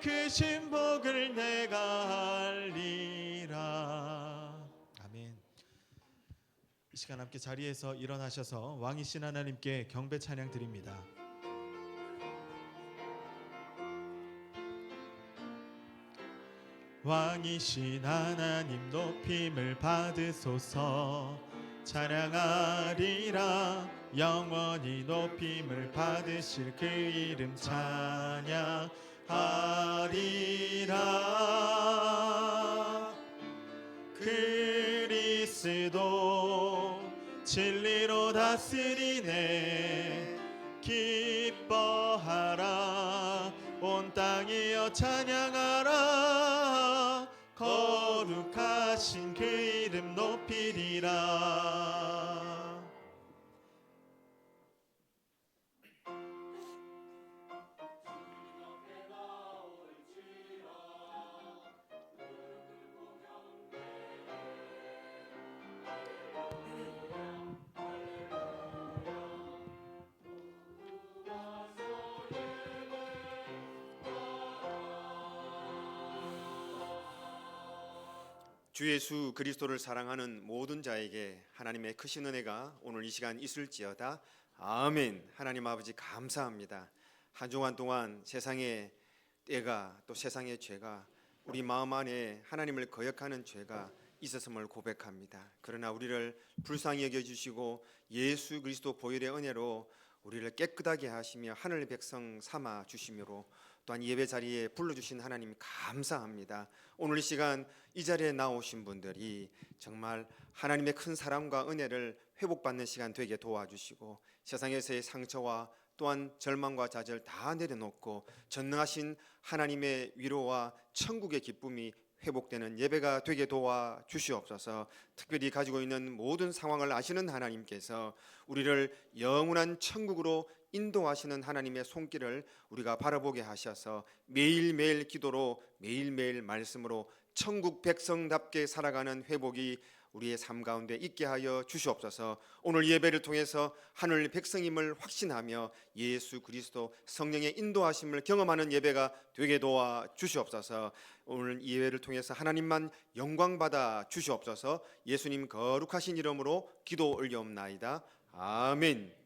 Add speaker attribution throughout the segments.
Speaker 1: 크신 복을 내가 알리라. 아멘. 이 시간 함께 자리에서 일어나셔서 왕이신 하나님께 경배 찬양 드립니다. 왕이신 하나님 높임을 받으소서. 찬양하리라. 영원히 높임을 받으실 그 이름 찬양하리라. 그리스도 진리로 다스리네. 기뻐하라. 온 땅이여 찬양하라. 거룩하신 그 이름 높이리라.
Speaker 2: 주 예수 그리스도를 사랑하는 모든 자에게 하나님의 크신 은혜가 오늘 이 시간 있을지어다. 아멘. 하나님 아버지 감사합니다. 한 주간 동안 세상의 때가 또 세상의 죄가 우리 마음 안에 하나님을 거역하는 죄가 있었음을 고백합니다. 그러나 우리를 불쌍히 여겨주시고 예수 그리스도 보혈의 은혜로 우리를 깨끗하게 하시며 하늘 백성 삼아 주시므로 또한 예배 자리에 불러주신 하나님 감사합니다. 오늘 이 시간 이 자리에 나오신 분들이 정말 하나님의 큰 사랑과 은혜를 회복받는 시간 되게 도와주시고 세상에서의 상처와 또한 절망과 좌절 다 내려놓고 전능하신 하나님의 위로와 천국의 기쁨이 회복되는 예배가 되게 도와주시옵소서. 특별히 가지고 있는 모든 상황을 아시는 하나님께서 우리를 영원한 천국으로 인도하시는 하나님의 손길을 우리가 바라보게 하셔서 매일매일 기도로 매일매일 말씀으로 천국 백성답게 살아가는 회복이 우리의 삶 가운데 있게 하여 주시옵소서. 오늘 예배를 통해서 하늘 백성임을 확신하며 예수 그리스도 성령의 인도하심을 경험하는 예배가 되게 도와 주시옵소서. 오늘 예배를 통해서 하나님만 영광받아 주시옵소서. 예수님 거룩하신 이름으로 기도 올려옵나이다. 아멘.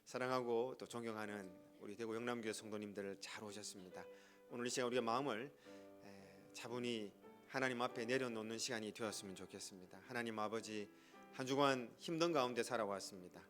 Speaker 2: 사랑하고 또 존경하는 우리 대구 영남교회 성도님들 잘 오셨습니다. 오늘 이 시간 우리가 마음을 차분히 하나님 앞에 내려놓는 시간이 되었으면 좋겠습니다. 하나님 아버지, 한 주간 힘든 가운데 살아왔습니다.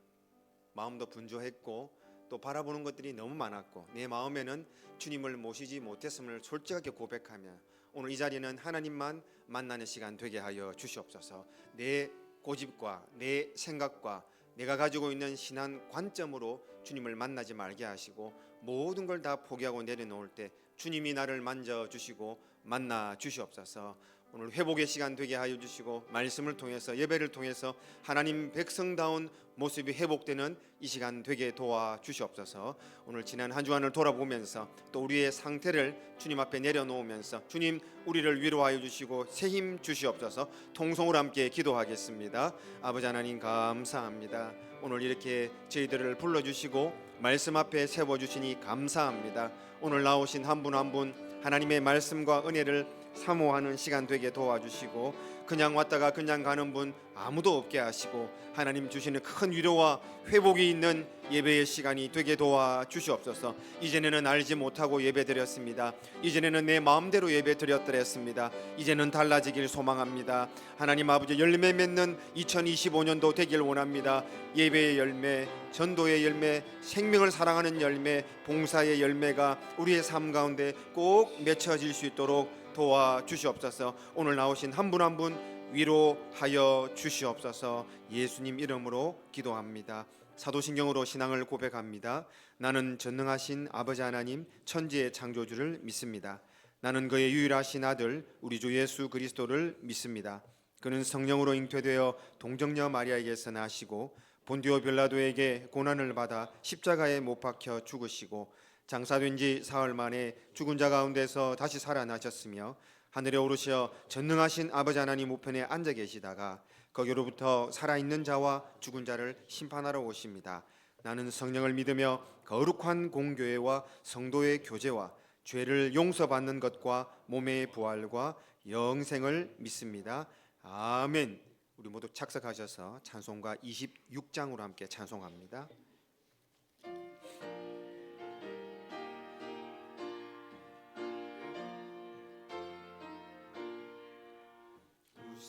Speaker 2: 마음도 분주했고 또 바라보는 것들이 너무 많았고 내 마음에는 주님을 모시지 못했음을 솔직하게 고백하며 오늘 이 자리는 하나님만 만나는 시간 되게 하여 주시옵소서. 내 고집과 내 생각과 내가 가지고 있는 신앙 관점으로 주님을 만나지 말게 하시고 모든 걸 다 포기하고 내려놓을 때 주님이 나를 만져주시고 만나 주시옵소서. 오늘 회복의 시간 되게 하여 주시고 말씀을 통해서 예배를 통해서 하나님 백성다운 모습이 회복되는 이 시간 되게 도와주시옵소서. 오늘 지난 한 주간을 돌아보면서 또 우리의 상태를 주님 앞에 내려놓으면서 주님 우리를 위로하여 주시고 새 힘 주시옵소서. 통성으로 함께 기도하겠습니다. 아버지 하나님 감사합니다. 오늘 이렇게 저희들을 불러주시고 말씀 앞에 세워주시니 감사합니다. 오늘 나오신 한 분 한 분 하나님의 말씀과 은혜를 사모하는 시간 되게 도와주시고 그냥 왔다가 그냥 가는 분 아무도 없게 하시고 하나님 주시는 큰 위로와 회복이 있는 예배의 시간이 되게 도와 주시옵소서. 이전에는 알지 못하고 예배드렸습니다. 이전에는 내 마음대로 예배드렸더랬습니다. 이제는 달라지길 소망합니다. 하나님 아버지, 열매 맺는 2025년도 되길 원합니다. 예배의 열매, 전도의 열매, 생명을 사랑하는 열매, 봉사의 열매가 우리의 삶 가운데 꼭 맺혀질 수 있도록 도와 주시옵소서. 오늘 나오신 한 분 한 분 위로하여 주시옵소서. 예수님 이름으로 기도합니다. 사도신경으로 신앙을 고백합니다. 나는 전능하신 아버지 하나님 천지의 창조주를 믿습니다. 나는 그의 유일하신 아들 우리 주 예수 그리스도를 믿습니다. 그는 성령으로 잉태되어 동정녀 마리아에게서 나시고 본디오 빌라도에게 고난을 받아 십자가에 못 박혀 죽으시고 장사된 지 사흘 만에 죽은 자 가운데서 다시 살아나셨으며 하늘에 오르셔 전능하신 아버지 하나님 우편에 앉아 계시다가 거기로부터 살아있는 자와 죽은 자를 심판하러 오십니다. 나는 성령을 믿으며 거룩한 공교회와 성도의 교제와 죄를 용서받는 것과 몸의 부활과 영생을 믿습니다. 아멘. 우리 모두 착석하셔서 찬송가 26장으로 함께 찬송합니다.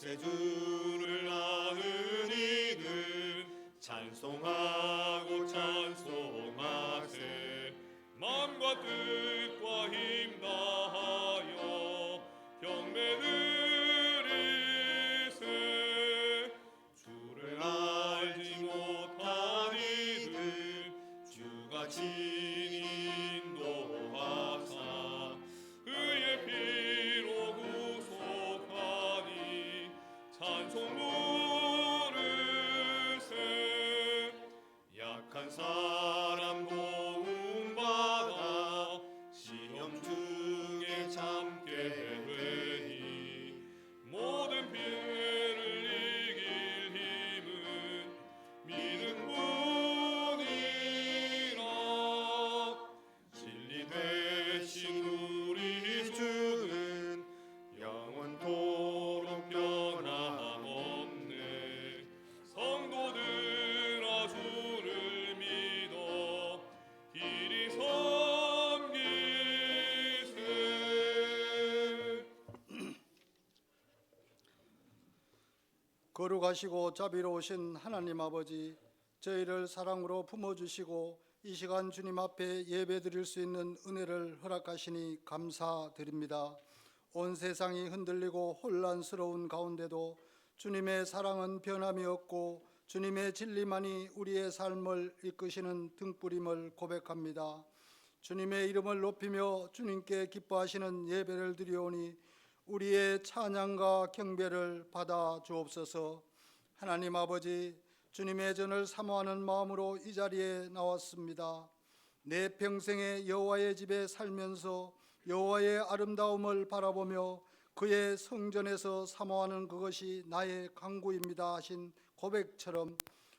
Speaker 3: 구세주를 아는 이들 찬송하고 찬송하세. 마음과 뜻과 힘 다하여 경배 드리세. 주를 알지 못한 이들 주가 친히 인도하사 그의 피로 구속하니 찬송 부르세. 약한 사람 도움받아 시험 중에 참게 되니 모든 피해를 이길 힘은 믿음 뿐이라. 진리 되신 우리 주는 영원토록 변함없네. 성도들아 주를 믿어 길이 섬기세.
Speaker 4: 거룩하시고 자비로우신 하나님 아버지, 저희를 사랑으로 품어주시고 이 시간 주님 앞에 예배드릴 수 있는 은혜를 허락하시니 감사드립니다. 온 세상이 흔들리고 혼란스러운 가운데도 주님의 사랑은 변함이 없고 주님의 진리만이 우리의 삶을 이끄시는 등불임을 고백합니다. 주님의 이름을 높이며 주님께 기뻐하시는 예배를 드리오니 우리의 찬양과 경배를 받아 주옵소서. 하나님 아버지, 주님의 전을 사모하는 마음으로 이 자리에 나왔습니다. 내 평생에 여호와의 집에 살면서 여호와의 아름다움을 바라보며 그의 성전에서 사모하는 그것이 나의 간구입니다 하신 고백처럼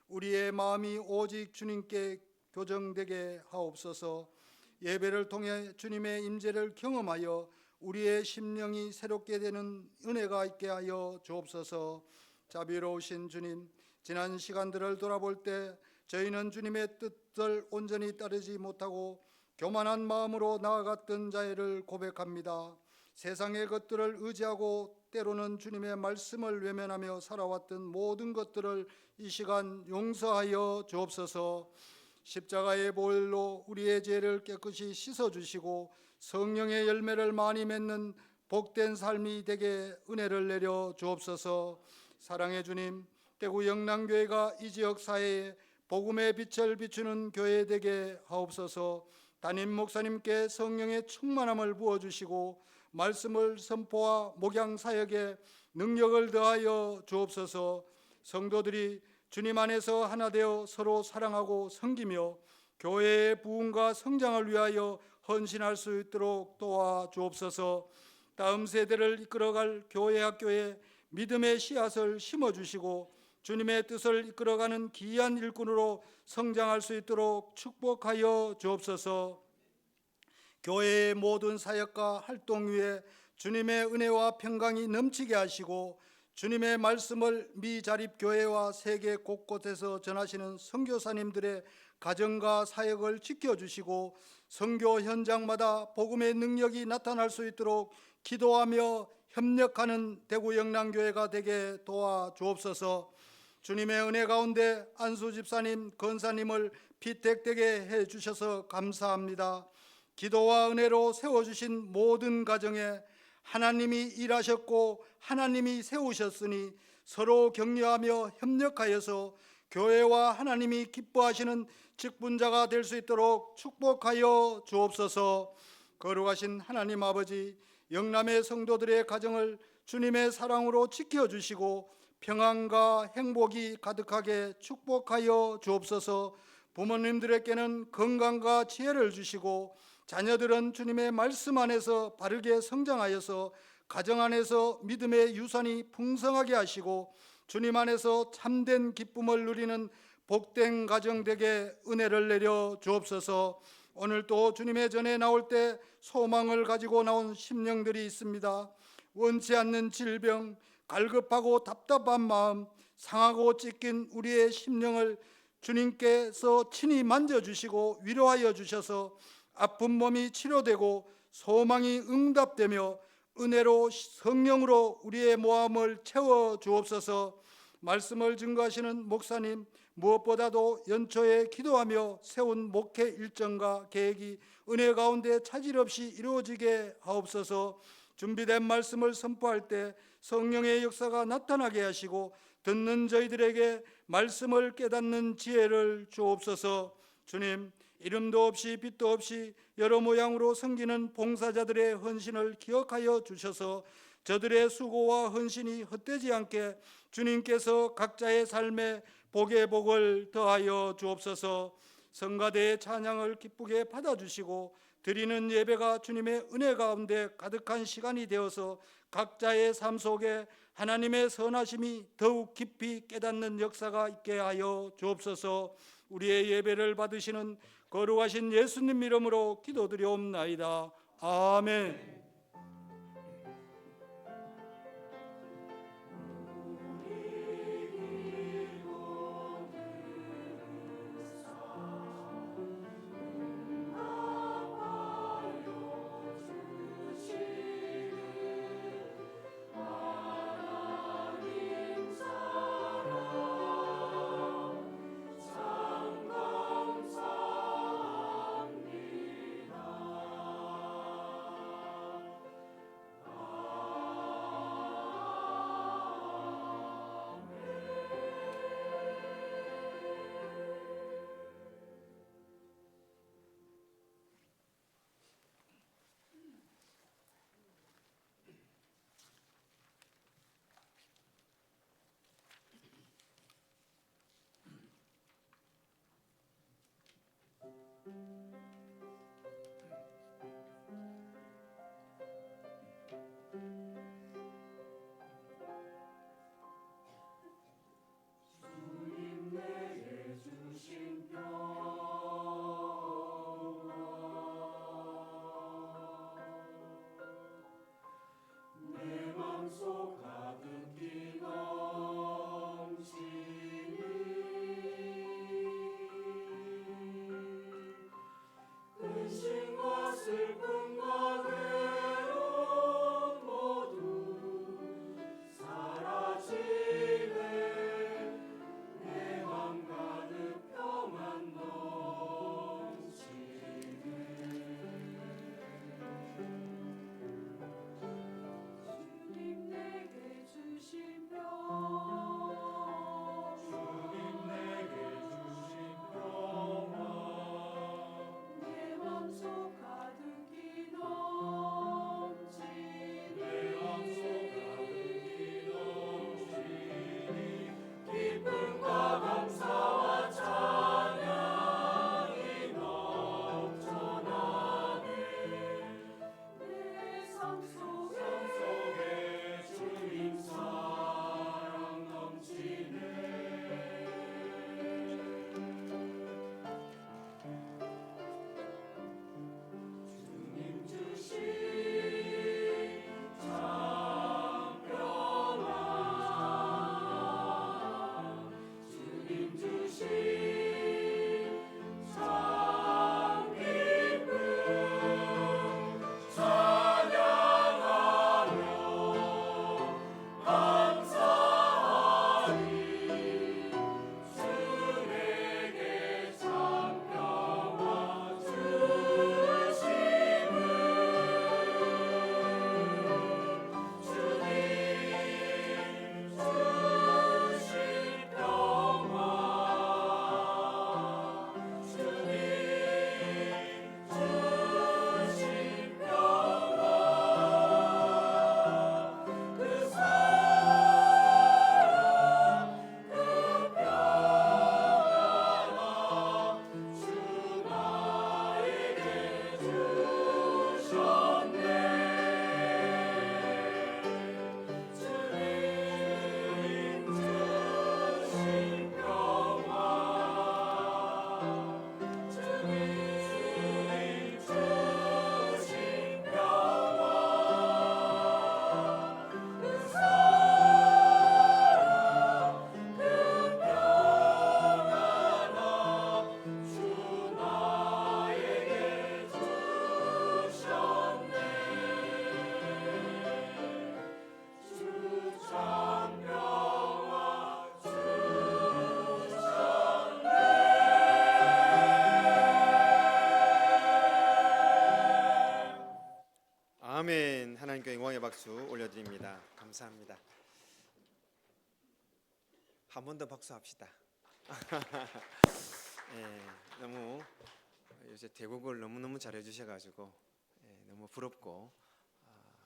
Speaker 4: 우리의 마음이 오직 주님께 교정되게 하옵소서. 예배를 통해 주님의 임재를 경험하여 우리의 심령이 새롭게 되는 은혜가 있게 하여 주옵소서. 자비로우신 주님, 지난 시간들을 돌아볼 때 저희는 주님의 뜻을 온전히 따르지 못하고 교만한 마음으로 나아갔던 자애를 고백합니다. 세상의 것들을 의지하고 때로는 주님의 말씀을 외면하며 살아왔던 모든 것들을 이 시간 용서하여 주옵소서. 십자가의 보혈로 우리의 죄를 깨끗이 씻어주시고 성령의 열매를 많이 맺는 복된 삶이 되게 은혜를 내려 주옵소서. 사랑의 주님, 대구 영남교회가 이 지역 사회에 복음의 빛을 비추는 교회 되게 하옵소서. 담임 목사님께 성령의 충만함을 부어주시고 말씀을 선포와 목양 사역에 능력을 더하여 주옵소서. 성도들이 주님 안에서 하나 되어 서로 사랑하고 섬기며 교회의 부흥과 성장을 위하여 헌신할 수 있도록 도와주옵소서. 다음 세대를 이끌어갈 교회 학교에 믿음의 씨앗을 심어주시고 주님의 뜻을 이끌어가는 귀한 일꾼으로 성장할 수 있도록 축복하여 주옵소서. 교회의 모든 사역과 활동 위에 주님의 은혜와 평강이 넘치게 하시고 주님의 말씀을 미 자립교회와 세계 곳곳에서 전하시는 선교사님들의 가정과 사역을 지켜주시고 선교 현장마다 복음의 능력이 나타날 수 있도록 기도하며 협력하는 대구 영랑교회가 되게 도와주옵소서. 주님의 은혜 가운데 안수 집사님, 권사님을 피택되게 해주셔서 감사합니다. 기도와 은혜로 세워주신 모든 가정에 하나님이 일하셨고 하나님이 세우셨으니 서로 격려하며 협력하여서 교회와 하나님이 기뻐하시는 직분자가 될 수 있도록 축복하여 주옵소서. 거룩하신 하나님 아버지, 영남의 성도들의 가정을 주님의 사랑으로 지켜주시고 평안과 행복이 가득하게 축복하여 주옵소서. 부모님들에게는 건강과 지혜를 주시고 자녀들은 주님의 말씀 안에서 바르게 성장하여서 가정 안에서 믿음의 유산이 풍성하게 하시고 주님 안에서 참된 기쁨을 누리는 복된 가정 되게 은혜를 내려 주옵소서. 오늘 또 주님의 전에 나올 때 소망을 가지고 나온 심령들이 있습니다. 원치 않는 질병, 갈급하고 답답한 마음, 상하고 찢긴 우리의 심령을 주님께서 친히 만져주시고 위로하여 주셔서 아픈 몸이 치료되고 소망이 응답되며 은혜로 성령으로 우리의 모함을 채워 주옵소서. 말씀을 증거하시는 목사님, 무엇보다도 연초에 기도하며 세운 목회 일정과 계획이 은혜 가운데 차질 없이 이루어지게 하옵소서. 준비된 말씀을 선포할 때 성령의 역사가 나타나게 하시고 듣는 저희들에게 말씀을 깨닫는 지혜를 주옵소서. 주님, 이름도 없이 빛도 없이 여러 모양으로 섬기는 봉사자들의 헌신을 기억하여 주셔서 저들의 수고와 헌신이 헛되지 않게 주님께서 각자의 삶에 복의 복을 더하여 주옵소서. 성가대의 찬양을 기쁘게 받아주시고 드리는 예배가 주님의 은혜 가운데 가득한 시간이 되어서 각자의 삶 속에 하나님의 선하심이 더욱 깊이 깨닫는 역사가 있게 하여 주옵소서. 우리의 예배를 받으시는 거룩하신 예수님 이름으로 기도드리옵나이다. 아멘.
Speaker 5: 가득히
Speaker 2: 아멘. 하나님께 영광의 박수 올려드립니다. 감사합니다. 한 번 더 박수합시다. 너무 요새 대국을 너무너무 잘해주셔가지고 너무 부럽고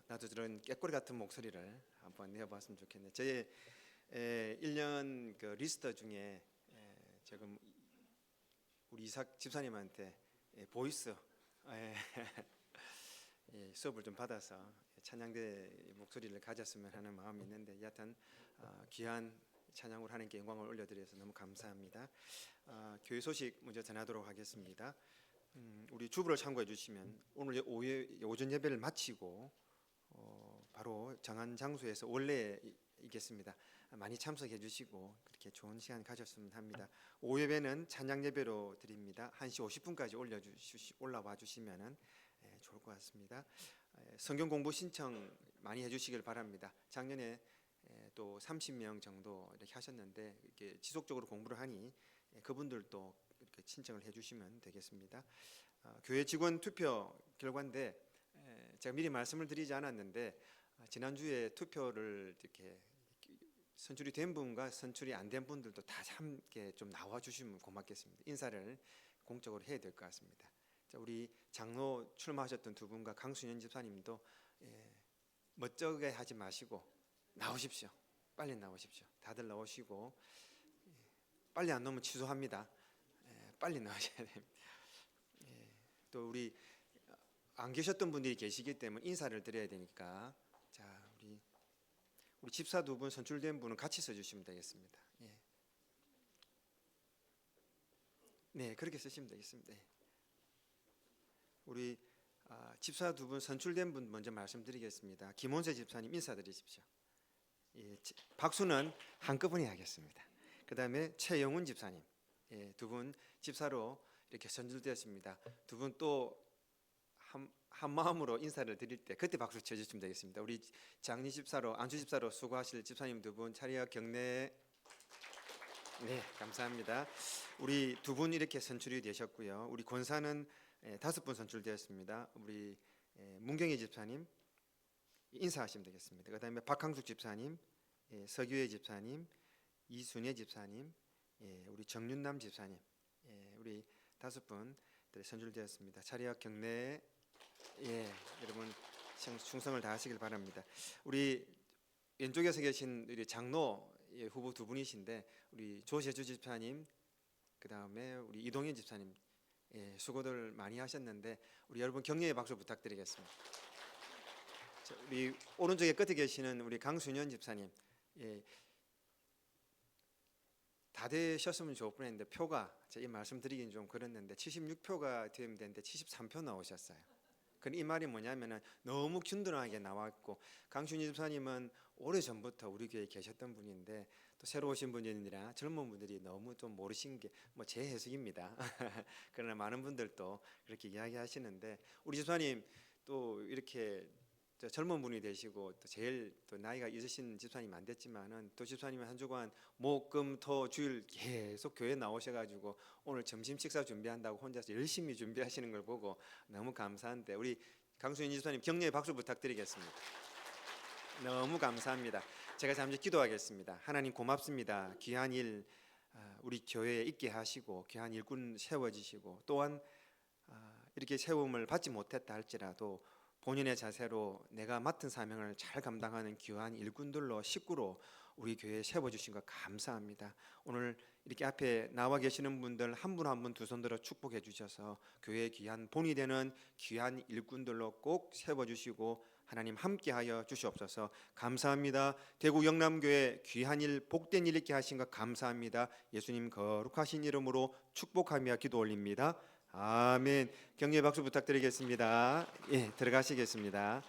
Speaker 2: 나도 저런 깨꼬리 같은 목소리를 한번 내어봤으면 좋겠네요. 저의 1년 그 리스터 중에 지금 우리 이삭 집사님한테 보이스 수업을 좀 받아서 찬양대 목소리를 가졌으면 하는 마음이 있는데 여하튼 귀한 찬양으로 하나님께 영광을 올려드려서 너무 감사합니다. 교회 소식 먼저 전하도록 하겠습니다. 우리 주부를 참고해 주시면 오늘 오전 예배를 마치고 바로 정한 장소에서 원래 있겠습니다. 많이 참석해 주시고 그렇게 좋은 시간 가졌으면 합니다. 오후 예배는 찬양 예배로 드립니다. 1시 50분까지 올라와 주시면은 좋을 것 같습니다. 성경 공부 신청 많이 해주시길 바랍니다. 작년에 또 30명 정도 이렇게 하셨는데 이렇게 지속적으로 공부를 하니 그분들도 이렇게 신청을 해주시면 되겠습니다. 교회 직원 투표 결과인데 제가 미리 말씀을 드리지 않았는데 지난주에 투표를 이렇게 선출이 된 분과 선출이 안 된 분들도 다 함께 좀 나와 주시면 고맙겠습니다. 인사를 공적으로 해야 될 것 같습니다. 자, 우리 장로 출마하셨던 두 분과 강순현 집사님도 멋쩍게 하지 마시고 나오십시오. 빨리 나오십시오. 다들 나오시고 빨리 안 나오면 취소합니다. 빨리 나오셔야 됩니다. 또 우리 안 계셨던 분들이 계시기 때문에 인사를 드려야 되니까 자 우리 집사 두 분 선출된 분은 같이 써주시면 되겠습니다. 네 그렇게 쓰시면 되겠습니다. 우리 집사 두 분 선출된 분 먼저 말씀드리겠습니다. 김원세 집사님 인사드리십시오. 박수는 한꺼번에 하겠습니다. 그 다음에 최영훈 집사님 두 분 집사로 이렇게 선출되었습니다. 두 분 또 한 마음으로 인사를 드릴 때 그때 박수 쳐주시면 되겠습니다. 우리 장리 집사로 안주 집사로 수고하실 집사님 두 분 차례와 경례 네 감사합니다. 우리 두 분 이렇게 선출이 되셨고요. 우리 권사는 5분 선출되었습니다. 우리 문경희 집사님 인사하시면 되겠습니다. 그 다음에 박항숙 집사님, 서규혜 집사님, 이순혜 집사님, 우리 정윤남 집사님 우리 5분 선출되었습니다. 차례와 경례 여러분 충성을 다하시길 바랍니다. 우리 왼쪽에서 계신 우리 장로 후보 두 분이신데 우리 조세주 집사님 그 다음에 우리 이동현 집사님 수고들 많이 하셨는데 우리 여러분 격려의 박수 부탁드리겠습니다. 자, 우리 오른쪽에 끝에 계시는 우리 강순현 집사님 다 되셨으면 좋을 뻔했는데 표가 제가 이 말씀드리긴 좀 그랬는데 76표가 되면 되는데 73표 나오셨어요. 이 말이 뭐냐면은 너무 균등하게 나왔고 강순희 집사님은 오래전부터 우리 교회에 계셨던 분인데 또 새로 오신 분이라 젊은 분들이 너무 좀 모르신 게 뭐 제 해석입니다. 그러나 많은 분들도 그렇게 이야기하시는데 우리 집사님 또 이렇게 젊은 분이 되시고 또 제일 또 나이가 있으신 집사님 안 됐지만은 또 집사님은 한 주간 목금토 주일 계속 교회 나오셔가지고 오늘 점심 식사 준비한다고 혼자서 열심히 준비하시는 걸 보고 너무 감사한데 우리 강수인 집사님 격려의 박수 부탁드리겠습니다. 너무 감사합니다. 제가 잠시 기도하겠습니다. 하나님 고맙습니다. 귀한 일 우리 교회에 있게 하시고 귀한 일꾼 세워지시고 또한 이렇게 세움을 받지 못했다 할지라도 본인의 자세로 내가 맡은 사명을 잘 감당하는 귀한 일꾼들로 식구로 우리 교회에 세워주신 것 감사합니다. 오늘 이렇게 앞에 나와 계시는 분들 한 분 한 분 두 손 들어 축복해 주셔서 교회의 귀한 본이 되는 귀한 일꾼들로 꼭 세워주시고 하나님 함께하여 주시옵소서. 감사합니다. 대구 영남교회 귀한 일 복된 일 있게 하신 것 감사합니다. 예수님 거룩하신 이름으로 축복하며 기도 올립니다. 아멘. 격려의 박수 부탁드리겠습니다. 들어가시겠습니다.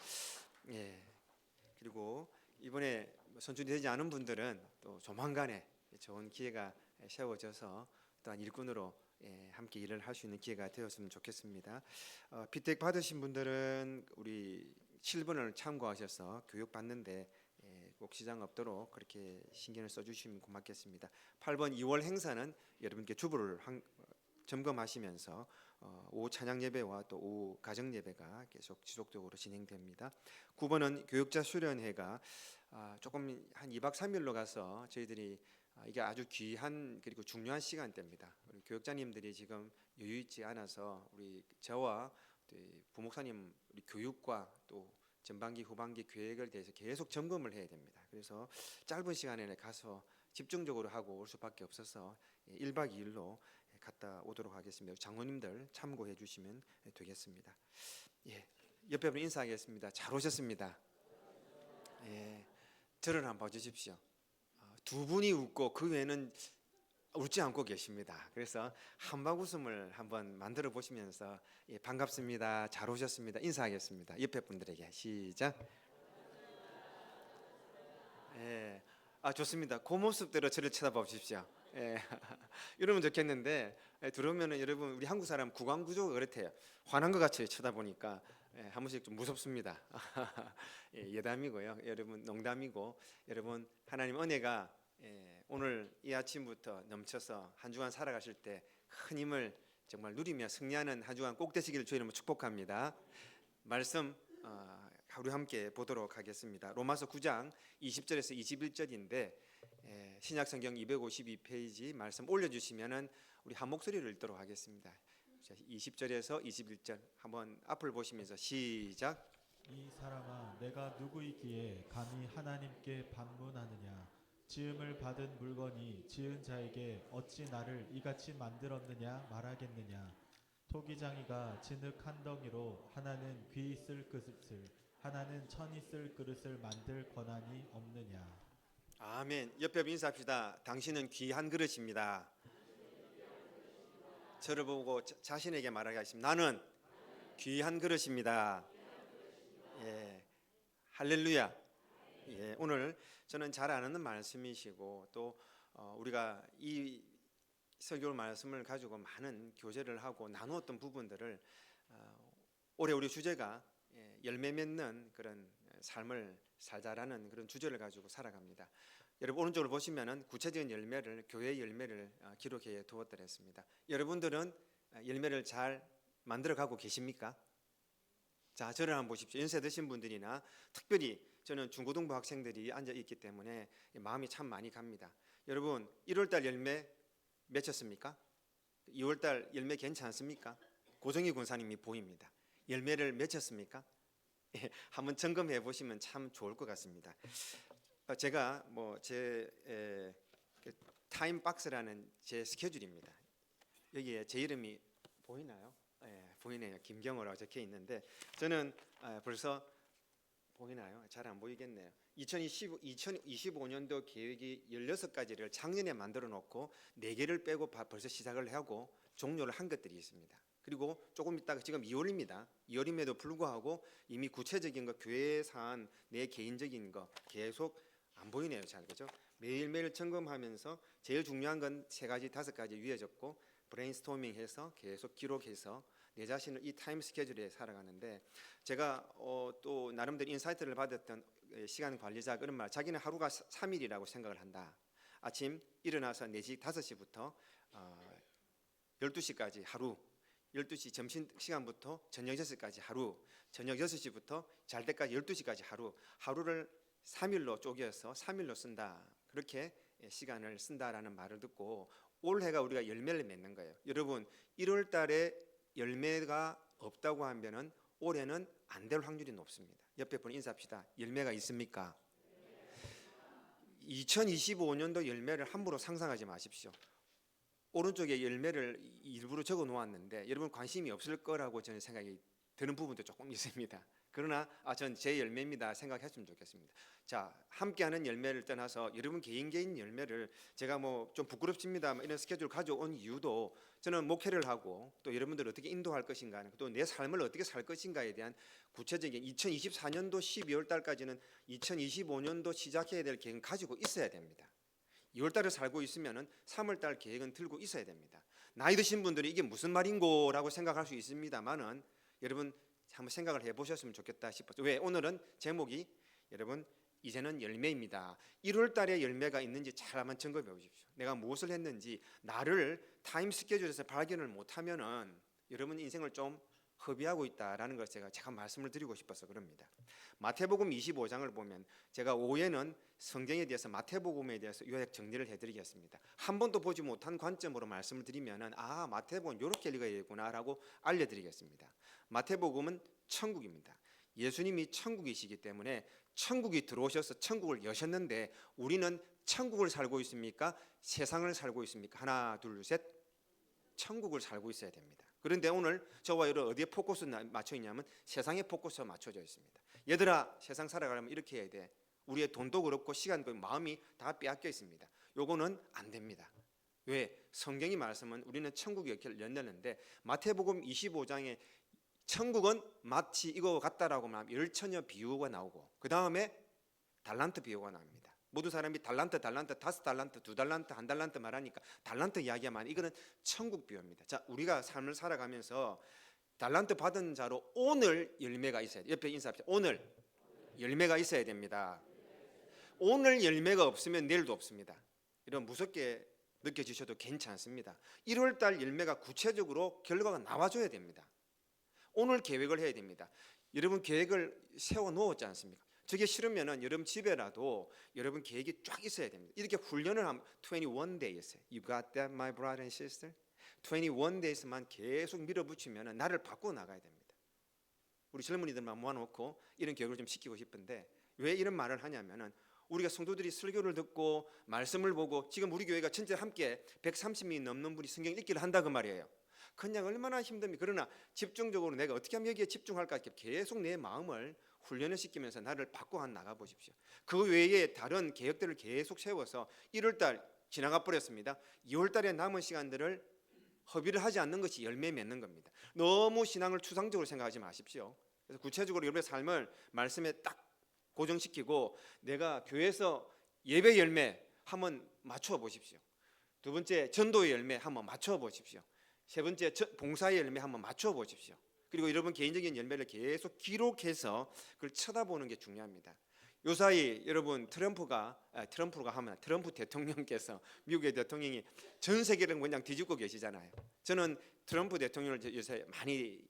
Speaker 2: 그리고 이번에 선출이 되지 않은 분들은 또 조만간에 좋은 기회가 세워져서 또한 일꾼으로 함께 일을 할 수 있는 기회가 되었으면 좋겠습니다. 피택 받으신 분들은 우리 7번을 참고하셔서 교육 받는데 꼭 지장 없도록 그렇게 신경을 써주시면 고맙겠습니다. 8번 2월 행사는 여러분께 주부를 점검하시면서 오후 찬양 예배와 또 오후 가정 예배가 계속 지속적으로 진행됩니다. 9번은 교육자 수련회가 조금 한 2박 3일로 가서 저희들이 이게 아주 귀한 그리고 중요한 시간대입니다. 우리 교육자님들이 지금 여유 있지 않아서 우리 저와 부목사님 우리 교육과 또 전반기 후반기 계획을 대해서 계속 점검을 해야 됩니다. 그래서 짧은 시간에 가서 집중적으로 하고 올 수밖에 없어서 1박 2일로 갔다 오도록 하겠습니다. 장로님들 참고해 주시면 되겠습니다. 예, 옆에 분 인사하겠습니다. 잘 오셨습니다. 예, 저를 한번 봐주십시오. 두 분이 웃고 그 외에는 웃지 않고 계십니다. 그래서 한박 웃음을 한번 만들어 보시면서 반갑습니다. 잘 오셨습니다. 인사하겠습니다. 옆에 분들에게 시작. 예, 좋습니다. 그 모습대로 저를 쳐다봐 주십시오. 예, 이러면 좋겠는데 들어오면은 여러분 우리 한국 사람 구강 구조가 그렇대요. 화난 것 같이 쳐다보니까 한 번씩 좀 무섭습니다. 예담이고요. 여러분 농담이고 여러분 하나님 은혜가 오늘 이 아침부터 넘쳐서 한 주간 살아가실 때 큰 힘을 정말 누리며 승리하는 한 주간 꼭 되시기를 주의 이름으로 축복합니다. 말씀 우리 함께 보도록 하겠습니다. 로마서 9장 20절에서 21절인데 신약 성경 252페이지 말씀 올려주시면은 우리 한 목소리를 읽도록 하겠습니다. 20절에서 21절 한번 앞을 보시면서 시작.
Speaker 1: 이 사람아 내가 누구이기에 감히 하나님께 반문하느냐 지음을 받은 물건이 지은 자에게 어찌 나를 이같이 만들었느냐 말하겠느냐 토기장이가 진흙 한 덩이로 하나는 귀 있을 그릇을 하나는 천 있을 그릇을 만들 권한이 없느냐.
Speaker 2: 아멘. 옆에 인사합시다. 당신은 귀한 그릇입니다. 저를 보고 자신에게 말하게 하십니다. 나는 귀한 그릇입니다. 예, 할렐루야. 예, 오늘 저는 잘 아는 말씀이시고 또 우리가 이 설교 말씀을 가지고 많은 교제를 하고 나누었던 부분들을 올해 우리 주제가 열매 맺는 그런 삶을 살자라는 그런 주제를 가지고 살아갑니다. 여러분 오른쪽으로 보시면은 구체적인 열매를 교회의 열매를 기록해 두었더랬습니다. 여러분들은 열매를 잘 만들어가고 계십니까? 자, 저를 한번 보십시오. 연세 드신 분들이나 특별히 저는 중고등부 학생들이 앉아 있기 때문에 마음이 참 많이 갑니다. 여러분 1월달 열매 맺혔습니까? 2월달 열매 괜찮습니까? 고정희 군사님이 보입니다. 열매를 맺혔습니까? 한번 점검해 보시면 참 좋을 것 같습니다. 제가 제 타임박스라는 제 스케줄입니다. 여기에 제 이름이 보이나요? 보이네요. 김경호라고 적혀 있는데 저는 벌써 보이나요? 잘 안 보이겠네요. 2025년도 계획이 16가지를 작년에 만들어 놓고 4개를 빼고 벌써 시작을 하고 종료를 한 것들이 있습니다. 그리고 조금 있다가 지금 2월입니다. 2월임에도 불구하고 이미 구체적인 거 교회 사안, 내 개인적인 거 계속 안 보이네요. 잘 그죠? 매일매일 점검하면서 제일 중요한 건 3가지, 5가지 위에 적고 브레인스토밍해서 계속 기록해서 내 자신을 이 타임 스케줄에 살아가는데 제가 또 나름대로 인사이트를 받았던 시간 관리자 그런 말 자기는 하루가 3일이라고 생각을 한다. 아침 일어나서 4시, 5시부터 12시까지 하루 12시 점심시간부터 저녁 6시까지 하루 저녁 6시부터 잘 때까지 12시까지 하루를 3일로 쪼개서 3일로 쓴다. 그렇게 시간을 쓴다라는 말을 듣고 올해가 우리가 열매를 맺는 거예요. 여러분 1월 달에 열매가 없다고 하면은 올해는 안 될 확률이 높습니다. 옆에 분 인사합시다. 열매가 있습니까? 2025년도 열매를 함부로 상상하지 마십시오. 오른쪽에 열매를 일부러 적어 놓았는데 여러분 관심이 없을 거라고 저는 생각이 드는 부분도 조금 있습니다. 그러나 전 제 열매입니다 생각했으면 좋겠습니다. 자, 함께하는 열매를 떠나서 여러분 개인 열매를 제가 좀 부끄럽습니다 이런 스케줄 가져온 이유도 저는 목회를 하고 또 여러분들을 어떻게 인도할 것인가 또 내 삶을 어떻게 살 것인가에 대한 구체적인 2024년도 12월 달까지는 2025년도 시작해야 될 계획을 가지고 있어야 됩니다. 2월 달에 살고 있으면은 3월 달 계획은 들고 있어야 됩니다. 나이 드신 분들이 이게 무슨 말인고라고 생각할 수 있습니다만은 여러분 한번 생각을 해보셨으면 좋겠다 싶어서 왜 오늘은 제목이 여러분 이제는 열매입니다. 1월 달에 열매가 있는지 잘 한번 점검해 보십시오. 내가 무엇을 했는지 나를 타임 스케줄에서 발견을 못하면은 여러분 인생을 좀 허비하고 있다라는 것을 제가 말씀을 드리고 싶어서 그럽니다. 마태복음 25장을 보면 제가 오후에는 성경에 대해서 마태복음에 대해서 요약 정리를 해드리겠습니다. 한 번도 보지 못한 관점으로 말씀을 드리면은 마태복음 이렇게 읽어야 되구나라고 알려드리겠습니다. 마태복음은 천국입니다. 예수님이 천국이시기 때문에 천국이 들어오셔서 천국을 여셨는데 우리는 천국을 살고 있습니까? 세상을 살고 있습니까? 하나, 둘, 셋. 천국을 살고 있어야 됩니다. 그런데 오늘 저와 여러분 어디에 포커스 맞춰 있냐면 세상에 포커스가 맞춰져 있습니다. 얘들아, 세상 살아가려면 이렇게 해야 돼. 우리의 돈도 그렇고 시간도 마음이 다 빼앗겨 있습니다. 요거는 안 됩니다. 왜? 성경이 말씀은 우리는 천국이 열렸는데 마태복음 25장에 천국은 마치 이거 같다라고 말하면 열처녀 비유가 나오고 그 다음에 달란트 비유가 나옵니다. 모든 사람이 달란트, 5달란트, 2달란트, 1달란트 말하니까 달란트 이야기하면 이거는 천국 비유입니다. 자, 우리가 삶을 살아가면서 달란트 받은 자로 오늘 열매가 있어야 돼요. 옆에 인사합시다. 오늘 열매가 있어야 됩니다. 오늘 열매가 없으면 내일도 없습니다. 이런 무섭게 느껴지셔도 괜찮습니다. 1월달 열매가 구체적으로 결과가 나와줘야 됩니다. 오늘 계획을 해야 됩니다. 여러분 계획을 세워 놓았지 않습니까? 저게 싫으면은 여러분 집에라도 여러분 계획이 쫙 있어야 됩니다. 이렇게 훈련을 하면 21 days. You got that, my brother and sister? 21 days만 계속 밀어붙이면은 나를 바꾸어 나가야 됩니다. 우리 젊은이들만 모아놓고 이런 교육을 좀 시키고 싶은데 왜 이런 말을 하냐면은 우리가 성도들이 설교를 듣고 말씀을 보고 지금 우리 교회가 전체 함께 130명이 넘는 분이 성경 읽기를 한다 그 말이에요. 그냥 얼마나 힘듭니까? 그러나 집중적으로 내가 어떻게 하면 여기에 집중할까 계속 내 마음을 훈련을 시키면서 나를 바꿔 나가 보십시오. 그 외에 다른 계획들을 계속 세워서 1월달 지나가 버렸습니다. 2월달에 남은 시간들을 허비를 하지 않는 것이 열매 맺는 겁니다. 너무 신앙을 추상적으로 생각하지 마십시오. 그래서 구체적으로 여러분의 삶을 말씀에 딱 고정시키고 내가 교회에서 예배 열매 한번 맞춰 보십시오. 두 번째 전도의 열매 한번 맞춰 보십시오. 세 번째 봉사의 열매 한번 맞춰 보십시오. 그리고 여러분 개인적인 열매를 계속 기록해서 그걸 쳐다보는 게 중요합니다. 요사이 여러분 트럼프 대통령께서 미국의 대통령이 전 세계를 그냥 뒤집고 계시잖아요. 저는 트럼프 대통령을 요새 많이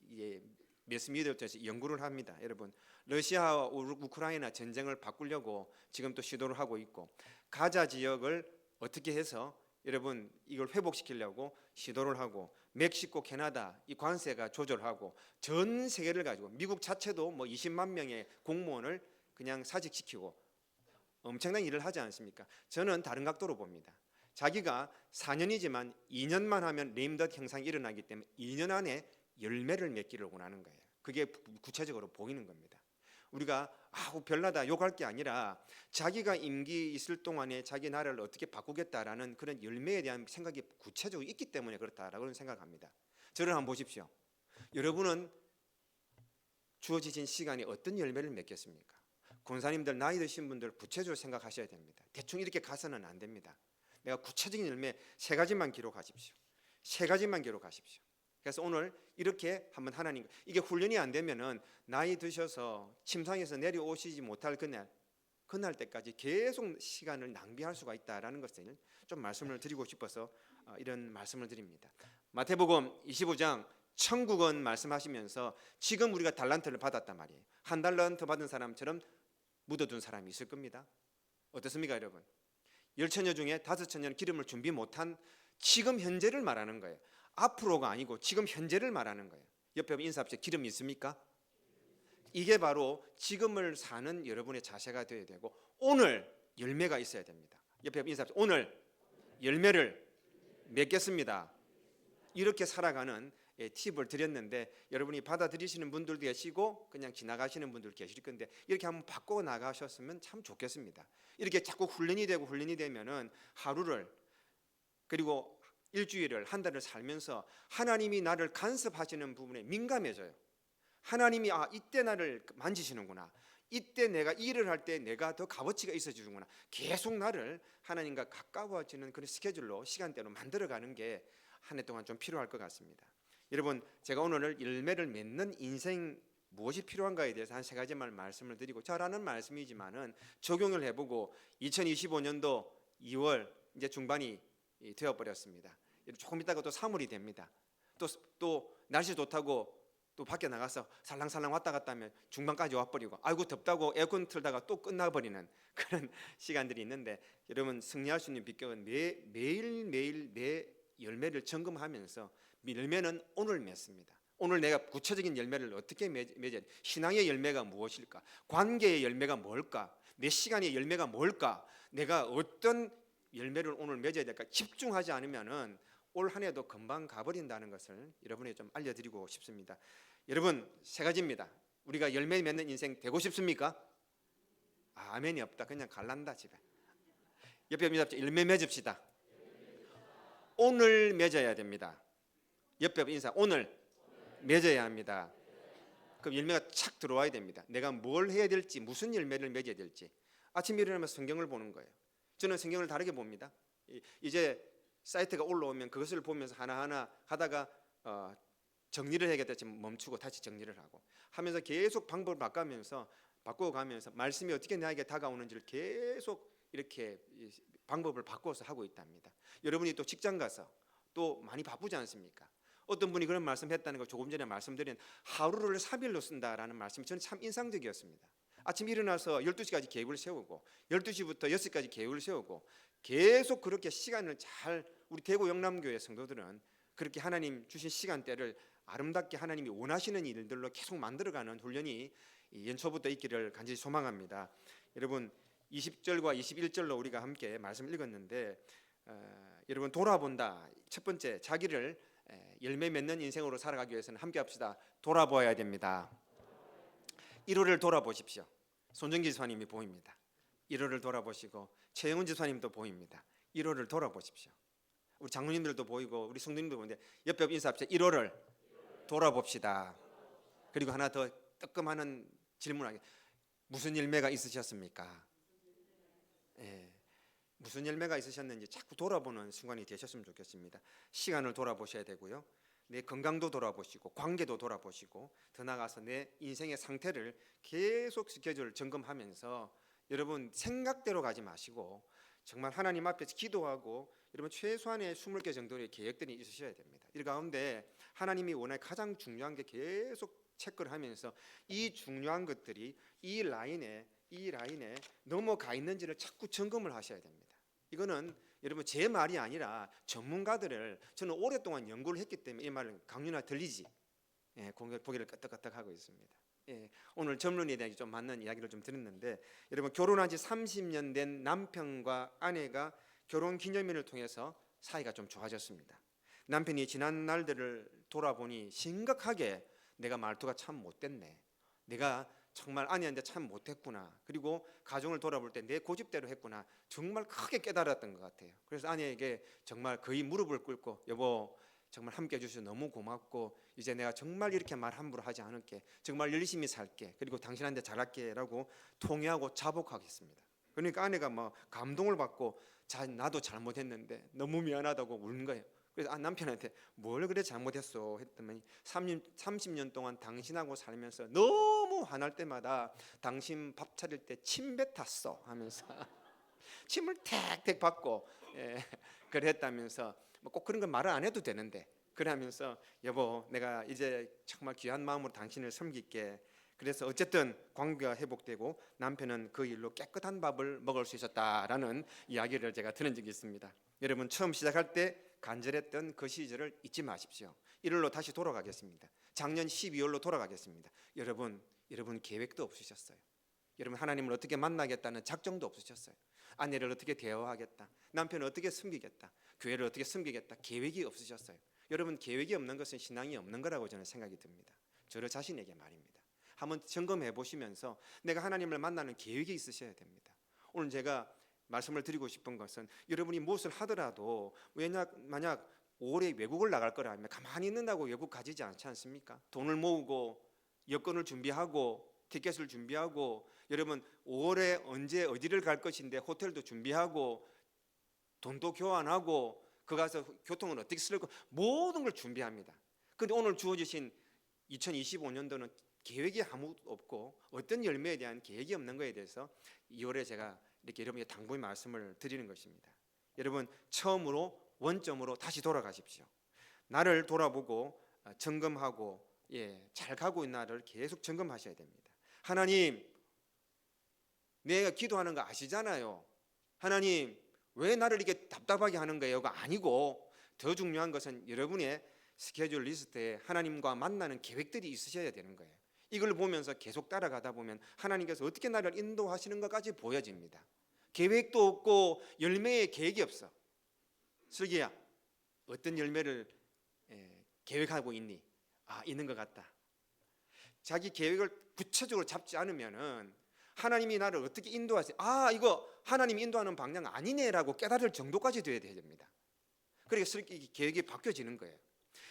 Speaker 2: 매스미디어를 통해서 연구를 합니다. 여러분 러시아와 우크라이나 전쟁을 바꾸려고 지금 또 시도를 하고 있고 가자 지역을 어떻게 해서 여러분 이걸 회복시키려고 시도를 하고 멕시코, 캐나다 이 관세가 조절하고 전 세계를 가지고 미국 자체도 뭐 20만 명의 공무원을 그냥 사직시키고 엄청난 일을 하지 않습니까? 저는 다른 각도로 봅니다. 자기가 4년이지만 2년만 하면 레임덧 현상이 일어나기 때문에 2년 안에 열매를 맺기를 원하는 거예요. 그게 구체적으로 보이는 겁니다. 우리가 별나다 욕할 게 아니라 자기가 임기 있을 동안에 자기 나라를 어떻게 바꾸겠다라는 그런 열매에 대한 생각이 구체적으로 있기 때문에 그렇다라고 생각합니다. 저를 한번 보십시오. 여러분은 주어지신 시간에 어떤 열매를 맺겠습니까? 권사님들 나이 드신 분들 구체적으로 생각하셔야 됩니다. 대충 이렇게 가서는 안 됩니다. 내가 구체적인 열매 3가지만 기록하십시오. 3가지만 기록하십시오. 그래서 오늘 이렇게 한번 하나님 이게 훈련이 안 되면은 나이 드셔서 침상에서 내려오시지 못할 그날 때까지 계속 시간을 낭비할 수가 있다라는 것을 좀 말씀을 드리고 싶어서 이런 말씀을 드립니다. 마태복음 25장 천국은 말씀하시면서 지금 우리가 달란트를 받았단 말이에요. 1달란트 받은 사람처럼 묻어둔 사람이 있을 겁니다. 어떻습니까, 여러분? 10처녀 중에 5처녀는 기름을 준비 못한 지금 현재를 말하는 거예요. 앞으로가 아니고 지금 현재를 말하는 거예요. 옆에 인사합시다. 기름이 있습니까? 이게 바로 지금을 사는 여러분의 자세가 되어야 되고 오늘 열매가 있어야 됩니다. 옆에 인사합시다. 오늘 열매를 맺겠습니다. 이렇게 살아가는 팁을 드렸는데 여러분이 받아들이시는 분들도 계시고 그냥 지나가시는 분들 계실 건데 이렇게 한번 바꿔 나가셨으면 참 좋겠습니다. 이렇게 자꾸 훈련이 되면은 하루를 그리고 일주일을 한 달을 살면서 하나님이 나를 간섭하시는 부분에 민감해져요. 하나님이 이때 나를 만지시는구나. 이때 내가 일을 할 때 내가 더 값어치가 있어지는구나. 계속 나를 하나님과 가까워지는 그런 스케줄로 시간대로 만들어가는 게 한 해 동안 좀 필요할 것 같습니다. 여러분 제가 오늘 열매를 맺는 인생 무엇이 필요한가에 대해서 한 3가지만 말씀을 드리고 잘 아는 말씀이지만은 적용을 해보고 2025년도 2월 이제 중반이 되어버렸습니다. 조금 있다가 또 3월이 됩니다. 또 날씨 좋다고 또 밖에 나가서 살랑살랑 왔다 갔다 하면 중반까지 와버리고 아이고 덥다고 에어컨 틀다가 또 끝나버리는 그런 시간들이 있는데 여러분 승리할 수 있는 비결은 매일매일 내 열매를 점검하면서 열매는 오늘 맺습니다. 오늘 내가 구체적인 열매를 어떻게 맺어야 돼? 신앙의 열매가 무엇일까? 관계의 열매가 뭘까? 내 시간의 열매가 뭘까? 내가 어떤 열매를 오늘 맺어야 될까? 집중하지 않으면은 올 한 해도 금방 가버린다는 것을 여러분에게 좀 알려드리고 싶습니다. 여러분 세 가지입니다. 우리가 열매 맺는 인생 되고 싶습니까? 아멘이 없다. 그냥 갈란다 집에. 옆에 인사 열매 맺읍시다. 오늘 맺어야 됩니다. 옆에 인사 오늘 맺어야 합니다. 그럼 열매가 착 들어와야 됩니다. 내가 뭘 해야 될지 무슨 열매를 맺어야 될지 아침에 일어나면 성경을 보는 거예요. 저는 성경을 다르게 봅니다. 이제 사이트가 올라오면 그것을 보면서 하나하나 하다가 정리를 해야겠다 지금 멈추고 다시 정리를 하면서 계속 방법을 바꿔가면서 말씀이 어떻게 나에게 다가오는지를 계속 이렇게 방법을 바꿔서 하고 있답니다. 여러분이 또 직장 가서 또 많이 바쁘지 않습니까? 어떤 분이 그런 말씀했다는 거 조금 전에 말씀드린 하루를 3일로 쓴다라는 말씀이 저는 참 인상적이었습니다. 아침 일어나서 12시까지 계획을 세우고 12시부터 6시까지 계획을 세우고 계속 그렇게 시간을 잘 우리 대구 영남교회 성도들은 그렇게 하나님 주신 시간대를 아름답게 하나님이 원하시는 일들로 계속 만들어가는 훈련이 연초부터 있기를 간절히 소망합니다. 여러분 20절과 21절로 우리가 함께 말씀을 읽었는데 여러분 돌아본다. 첫 번째 자기를 열매 맺는 인생으로 살아가기 위해서는 함께 합시다. 돌아보아야 됩니다. 1호를 돌아보십시오. 손정기 지사님이 보입니다. 1호를 돌아보시고 최영훈 지사님도 보입니다. 1호를 돌아보십시오. 우리 장로님들도 보이고 우리 성도님도 보이는데 옆에 인사합시다. 1호를 돌아봅시다. 그리고 하나 더 뜨끔하는 질문하게 무슨 열매가 있으셨습니까? 무슨 열매가 있으셨는지 자꾸 돌아보는 순간이 되셨으면 좋겠습니다. 시간을 돌아보셔야 되고요. 내 건강도 돌아보시고 관계도 돌아보시고 더 나아가서 내 인생의 상태를 계속 스케줄 점검하면서 여러분 생각대로 가지 마시고 정말 하나님 앞에서 기도하고 여러분 최소한의 20개 정도의 계획들이 있으셔야 됩니다. 이 가운데 하나님이 원하는 가장 중요한 게 계속 체크를 하면서 이 중요한 것들이 이 라인에 넘어가 있는지를 자꾸 점검을 하셔야 됩니다. 이거는 여러분 제 말이 아니라 전문가들을 저는 오랫동안 연구를 했기 때문에 이 말은 강연화 들리지 고개를 끄덕끄덕하고 있습니다. 오늘 전론에 대해 좀 맞는 이야기를 좀 들었는데 여러분 결혼한 지 30년 된 남편과 아내가 결혼 기념일을 통해서 사이가 좀 좋아졌습니다. 남편이 지난 날들을 돌아보니 심각하게 내가 말투가 참 못됐네. 내가 정말 아내한테 참 못했구나. 그리고 가정을 돌아볼 때 내 고집대로 했구나. 정말 크게 깨달았던 것 같아요. 그래서 아내에게 정말 거의 무릎을 꿇고 여보 정말 함께 해주셔서 너무 고맙고 이제 내가 정말 이렇게 말 함부로 하지 않을게. 정말 열심히 살게. 그리고 당신한테 잘할게 라고 통회하고 자복하겠습니다. 그러니까 아내가 뭐 감동을 받고 나도 잘못했는데 너무 미안하다고 우는 거예요. 그래서 남편한테 뭘 그래 잘못했어 했더니 30년 동안 당신하고 살면서 너무 화날 때마다 당신 밥 차릴 때 침 뱉었어 하면서 침을 택택 받고 그랬다면서 뭐 꼭 그런 건 말을 안 해도 되는데 그러면서 여보 내가 이제 정말 귀한 마음으로 당신을 섬길게. 그래서 어쨌든 관계가 회복되고 남편은 그 일로 깨끗한 밥을 먹을 수 있었다라는 이야기를 제가 들은 적이 있습니다. 여러분 처음 시작할 때 간절했던 그 시절을 잊지 마십시오. 1월로 다시 돌아가겠습니다. 작년 12월로 돌아가겠습니다. 여러분 계획도 없으셨어요. 여러분 하나님을 어떻게 만나겠다는 작정도 없으셨어요. 아내를 어떻게 대화하겠다, 남편을 어떻게 섬기겠다, 교회를 어떻게 섬기겠다 계획이 없으셨어요. 여러분 계획이 없는 것은 신앙이 없는 거라고 저는 생각이 듭니다. 저를 자신에게 말입니다. 한번 점검해 보시면서 내가 하나님을 만나는 계획이 있으셔야 됩니다. 오늘 제가 말씀을 드리고 싶은 것은 여러분이 무엇을 하더라도 만약 올해 외국을 나갈 거라면 가만히 있는다고 외국 가지지 않지 않습니까? 돈을 모으고 여권을 준비하고 티켓을 준비하고 여러분 5월에 언제 어디를 갈 것인데 호텔도 준비하고 돈도 교환하고 그 가서 교통을 어떻게 쓸 거 모든 걸 준비합니다. 그런데 오늘 주어지신 2025년도는 계획이 아무것도 없고 어떤 열매에 대한 계획이 없는 것에 대해서 2월에 제가 이렇게 여러분에게 당부의 말씀을 드리는 것입니다. 여러분 처음으로 원점으로 다시 돌아가십시오. 나를 돌아보고 점검하고 잘 가고 있나를 계속 점검하셔야 됩니다. 하나님, 내가 기도하는 거 아시잖아요. 하나님, 왜 나를 이렇게 답답하게 하는 거예요가 아니고, 더 중요한 것은 여러분의 스케줄 리스트에 하나님과 만나는 계획들이 있으셔야 되는 거예요. 이걸 보면서 계속 따라가다 보면 하나님께서 어떻게 나를 인도하시는 것까지 보여집니다. 계획도 없고 열매의 계획이 없어. 슬기야, 어떤 열매를 계획하고 있니? 있는 것 같다. 자기 계획을 구체적으로 잡지 않으면은 하나님이 나를 어떻게 인도하세요? 이거 하나님이 인도하는 방향 아니네라고 깨달을 정도까지 돼야 됩니다. 그러니까 계획이 바뀌어지는 거예요.